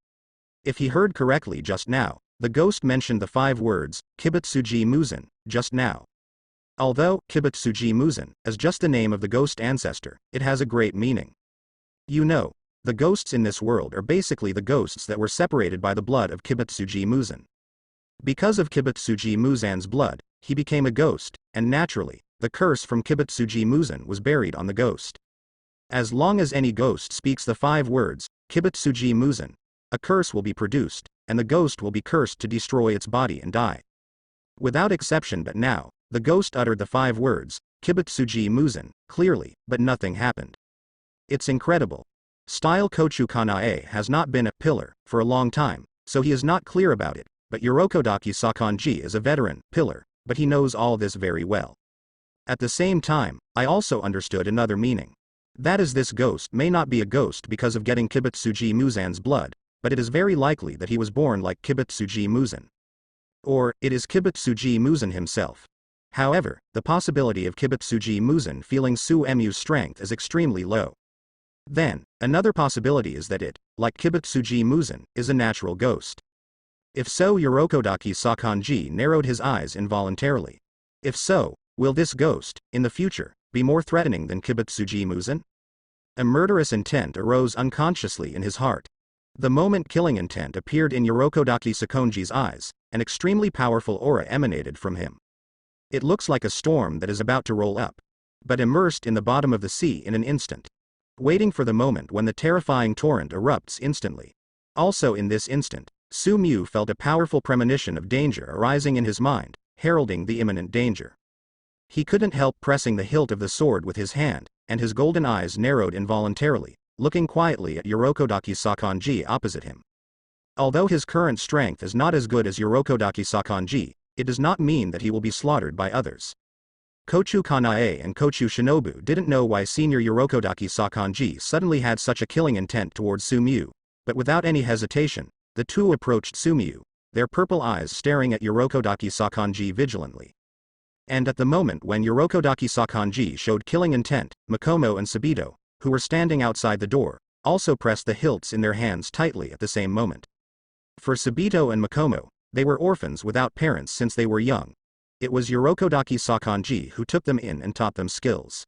If he heard correctly just now, the ghost mentioned the 5 words, Kibutsuji Muzan, just now. Although Kibutsuji Muzan is just the name of the ghost ancestor, it has a great meaning. You know, the ghosts in this world are basically the ghosts that were separated by the blood of Kibutsuji Muzan. Because of Kibutsuji Muzan's blood, he became a ghost, and naturally, the curse from Kibutsuji Muzan was buried on the ghost. As long as any ghost speaks the 5 words, Kibutsuji Muzan, a curse will be produced, and the ghost will be cursed to destroy its body and die. Without exception, but now, the ghost uttered the 5 words, Kibutsuji Muzan, clearly, but nothing happened. It's incredible. Style Kochu Kanao has not been a pillar for a long time, so he is not clear about it, but Yorokodaki Sakanji is a veteran pillar, but he knows all this very well. At the same time, I also understood another meaning. That is, this ghost may not be a ghost because of getting Kibutsuji Muzan's blood, but it is very likely that he was born like Kibutsuji Muzan. Or, it is Kibutsuji Muzan himself. However, the possibility of Kibutsuji Muzan feeling Su-Emu's strength is extremely low. Then, another possibility is that it, like Kibutsuji Muzan, is a natural ghost. If so, Urokodaki Sakanji narrowed his eyes involuntarily. If so, will this ghost, in the future, be more threatening than Kibutsuji Muzan? A murderous intent arose unconsciously in his heart. The moment killing intent appeared in Urokodaki Sakonji's eyes, an extremely powerful aura emanated from him. It looks like a storm that is about to roll up, but immersed in the bottom of the sea in an instant, waiting for the moment when the terrifying torrent erupts instantly. Also in this instant, Su-Mu felt a powerful premonition of danger arising in his mind, heralding the imminent danger. He couldn't help pressing the hilt of the sword with his hand, and his golden eyes narrowed involuntarily, looking quietly at Urokodaki Sakanji opposite him. Although his current strength is not as good as Urokodaki Sakanji, it does not mean that he will be slaughtered by others. Kochu Kanae and Kochu Shinobu didn't know why senior Urokodaki Sakanji suddenly had such a killing intent towards Su-Mu, but without any hesitation, the two approached Su-Mu, their purple eyes staring at Urokodaki Sakanji vigilantly. And at the moment when Urokodaki Sakanji showed killing intent, Makomo and Sabito, who were standing outside the door, also pressed the hilts in their hands tightly at the same moment. For Sabito and Makomo, they were orphans without parents since they were young. It was Urokodaki Sakanji who took them in and taught them skills.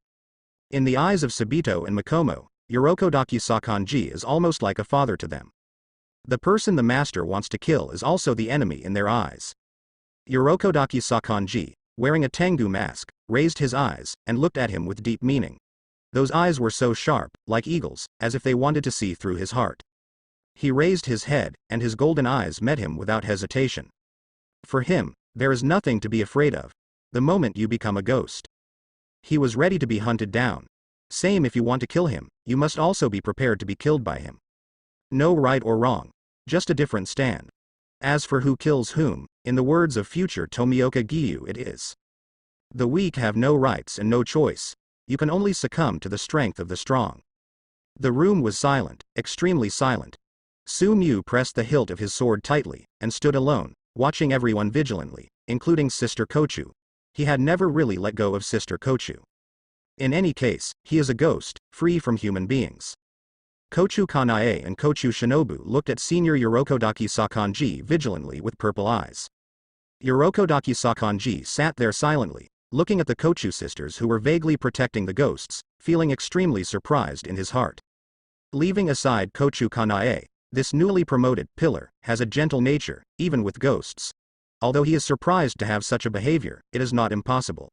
In the eyes of Sabito and Makomo, Urokodaki Sakanji is almost like a father to them. The person the master wants to kill is also the enemy in their eyes. Urokodaki Sakanji, wearing a Tengu mask, raised his eyes, and looked at him with deep meaning. Those eyes were so sharp, like eagles, as if they wanted to see through his heart. He raised his head, and his golden eyes met him without hesitation. For him, there is nothing to be afraid of. The moment you become a ghost. He was ready to be hunted down. Same, if you want to kill him, you must also be prepared to be killed by him. No right or wrong. Just a different stand. As for who kills whom, in the words of future Tomioka Giyu, it is. The weak have no rights and no choice. You can only succumb to the strength of the strong. The room was silent, extremely silent. Su-Mu pressed the hilt of his sword tightly, and stood alone, watching everyone vigilantly, including Sister Kochu. He had never really let go of Sister Kochu. In any case, he is a ghost, free from human beings. Kochu Kanae and Kochu Shinobu looked at senior Urokodaki Sakanji vigilantly with purple eyes. Urokodaki Sakanji sat there silently, looking at the Kochu sisters who were vaguely protecting the ghosts, feeling extremely surprised in his heart. Leaving aside Kochu Kanae, this newly promoted pillar has a gentle nature, even with ghosts. Although he is surprised to have such a behavior, it is not impossible.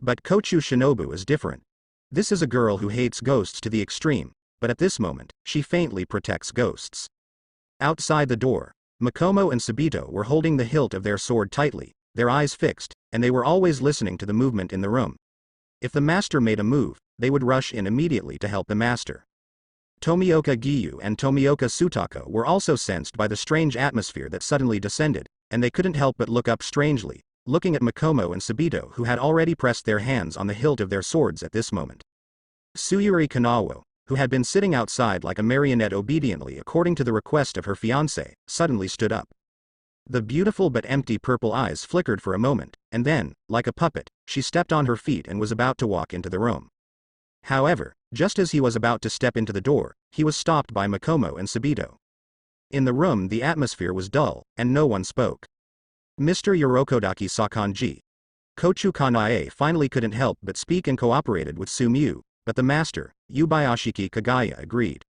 But Kochu Shinobu is different. This is a girl who hates ghosts to the extreme, but at this moment, she faintly protects ghosts. Outside the door, Makomo and Sabito were holding the hilt of their sword tightly, their eyes fixed, and they were always listening to the movement in the room. If the master made a move, they would rush in immediately to help the master. Tomioka Giyu and Tomioka Sutako were also sensed by the strange atmosphere that suddenly descended, and they couldn't help but look up strangely, looking at Makomo and Sabito, who had already pressed their hands on the hilt of their swords at this moment. Tsuyuri Kanao, who had been sitting outside like a marionette obediently according to the request of her fiancé, suddenly stood up. The beautiful but empty purple eyes flickered for a moment, and then, like a puppet, she stepped on her feet and was about to walk into the room. However, just as he was about to step into the door, he was stopped by Makomo and Sabito. In the room the atmosphere was dull, and no one spoke. Mr. Urokodaki Sakanji. Kochu Kanae finally couldn't help but speak and cooperated with Su-Mu, but the master, Yubayashiki Kagaya, agreed.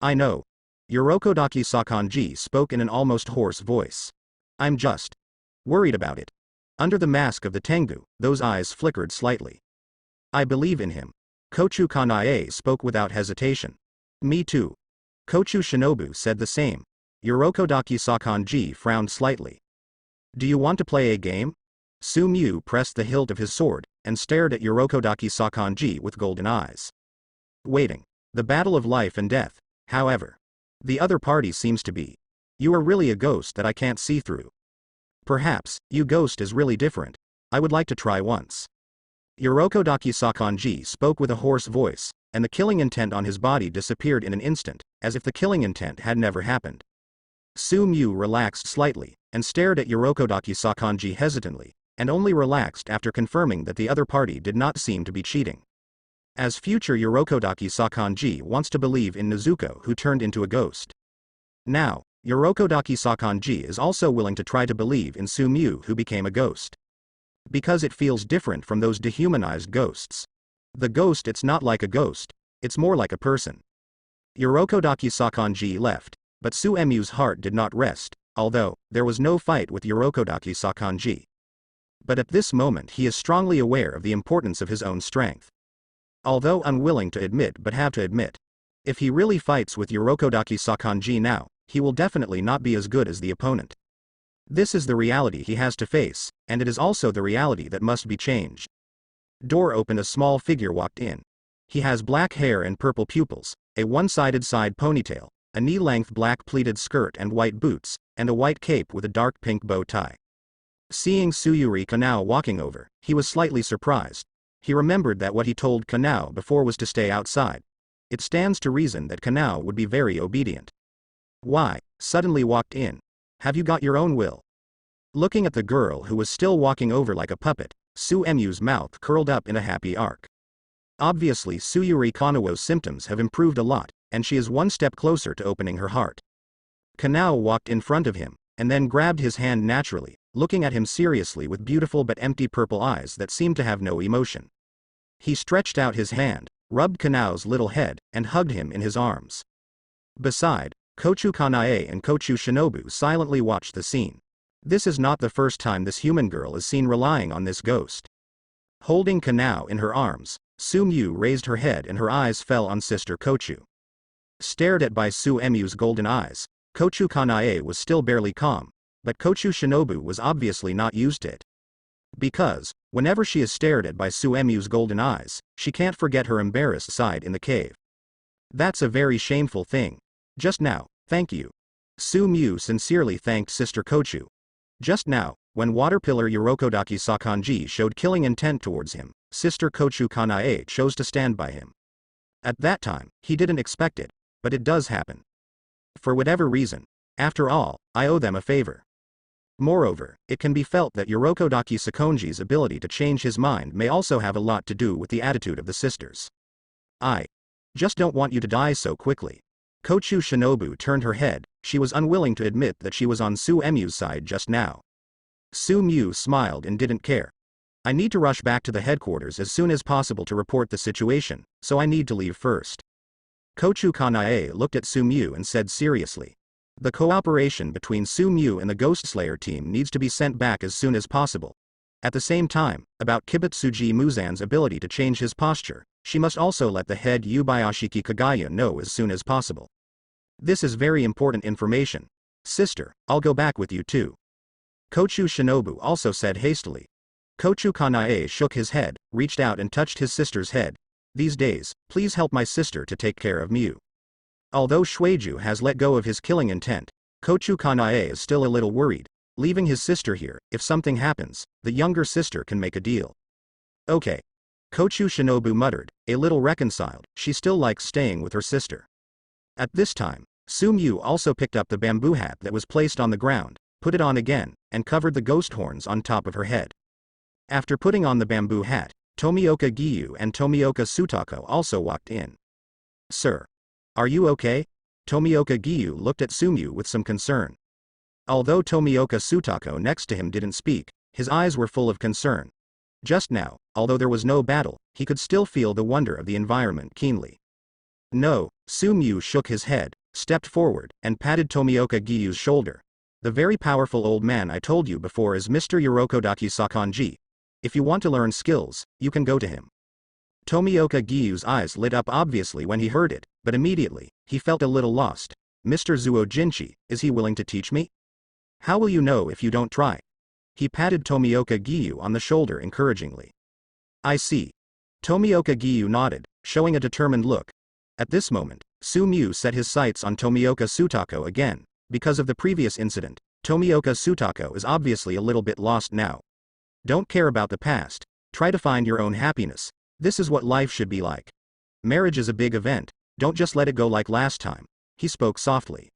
I know. Urokodaki Sakanji spoke in an almost hoarse voice. I'm just worried about it. Under the mask of the Tengu, those eyes flickered slightly. I believe in him. Kochu Kanae spoke without hesitation. Me too. Kochu Shinobu said the same. Urokodaki Sakanji frowned slightly. Do you want to play a game? Su-Mu pressed the hilt of his sword, and stared at Urokodaki Sakanji with golden eyes. Waiting. The battle of life and death, however. The other party seems to be. You are really a ghost that I can't see through. Perhaps, you ghost is really different. I would like to try once. Urokodaki Sakanji spoke with a hoarse voice, and the killing intent on his body disappeared in an instant, as if the killing intent had never happened. Su Mu relaxed slightly, and stared at Urokodaki Sakanji hesitantly, and only relaxed after confirming that the other party did not seem to be cheating. As future Urokodaki Sakanji wants to believe in Nezuko who turned into a ghost. Now, Urokodaki Sakanji is also willing to try to believe in Su Mu who became a ghost. Because it feels different from those dehumanized ghosts. The ghost, it's not like a ghost, it's more like a person. Urokodaki Sakanji left, but Su Mu's heart did not rest, although there was no fight with Urokodaki Sakanji. But at this moment he is strongly aware of the importance of his own strength. Although unwilling to admit but have to admit, if he really fights with Urokodaki Sakanji now, he will definitely not be as good as the opponent. This is the reality he has to face, and it is also the reality that must be changed. Door opened, a small figure walked in. He has black hair and purple pupils, a one-sided side ponytail, a knee-length black pleated skirt and white boots, and a white cape with a dark pink bow tie. Seeing Tsuyuri Kanao walking over, he was slightly surprised. He remembered that what he told Kanao before was to stay outside. It stands to reason that Kanao would be very obedient. Why, suddenly walked in? Have you got your own will? Looking at the girl who was still walking over like a puppet, Su Mu's mouth curled up in a happy arc. Obviously Tsuyuri Kanao's symptoms have improved a lot, and she is one step closer to opening her heart. Kanao walked in front of him, and then grabbed his hand naturally, looking at him seriously with beautiful but empty purple eyes that seemed to have no emotion. He stretched out his hand, rubbed Kanao's little head, and hugged him in his arms. Beside, Kochu Kanae and Kochu Shinobu silently watched the scene. This is not the first time this human girl is seen relying on this ghost. Holding Kanao in her arms, Su Mu raised her head and her eyes fell on Sister Kochu. Stared at by Su Mu's golden eyes, Kochu Kanae was still barely calm, but Kochu Shinobu was obviously not used to it. Because, whenever she is stared at by Su Mu's golden eyes, she can't forget her embarrassed side in the cave. That's a very shameful thing. Just now, thank you. Su Mu sincerely thanked Sister Kochu. Just now, when water pillar Urokodaki Sakanji showed killing intent towards him, Sister Kochu Kanae chose to stand by him. At that time, he didn't expect it, but it does happen. For whatever reason, after all, I owe them a favor. Moreover, it can be felt that Urokodaki Sakonji's ability to change his mind may also have a lot to do with the attitude of the sisters. I just don't want you to die so quickly. Kochu Shinobu turned her head. She was unwilling to admit that she was on Su Mu's side just now. Su Mu smiled and didn't care. I need to rush back to the headquarters as soon as possible to report the situation, so I need to leave first. Kochu Kanae looked at Su Mu and said seriously. The cooperation between Su Mu and the Ghost Slayer team needs to be sent back as soon as possible. At the same time, about Kibutsuji Muzan's ability to change his posture, she must also let the head Yubayashiki Kagaya know as soon as possible. This is very important information. Sister, I'll go back with you too. Kochu Shinobu also said hastily. Kochu Kanae shook his head, reached out and touched his sister's head. These days, please help my sister to take care of Miu. Although Shueiju has let go of his killing intent, Kochu Kanae is still a little worried. Leaving his sister here, if something happens, the younger sister can make a deal. Okay. Kochu Shinobu muttered, a little reconciled. She still likes staying with her sister. At this time, Su Mu also picked up the bamboo hat that was placed on the ground, put it on again, and covered the ghost horns on top of her head. After putting on the bamboo hat, Tomioka Giyu and Tomioka Sutako also walked in. Sir. Are you okay? Tomioka Giyu looked at Su Mu with some concern. Although Tomioka Sutako next to him didn't speak, his eyes were full of concern. Just now, although there was no battle, he could still feel the wonder of the environment keenly. No, Su Mu shook his head, stepped forward, and patted Tomioka Giyu's shoulder. The very powerful old man I told you before is Mr. Urokodaki Sakanji. If you want to learn skills, you can go to him. Tomioka Giyu's eyes lit up obviously when he heard it, but immediately, he felt a little lost. Mr. Zuo Jinchi, is he willing to teach me? How will you know if you don't try? He patted Tomioka Giyu on the shoulder encouragingly. I see. Tomioka Giyu nodded, showing a determined look. At this moment, Su Mu set his sights on Tomioka Sutako again. Because of the previous incident, Tomioka Sutako is obviously a little bit lost now. Don't care about the past, try to find your own happiness. This is what life should be like. Marriage is a big event, don't just let it go like last time. He spoke softly.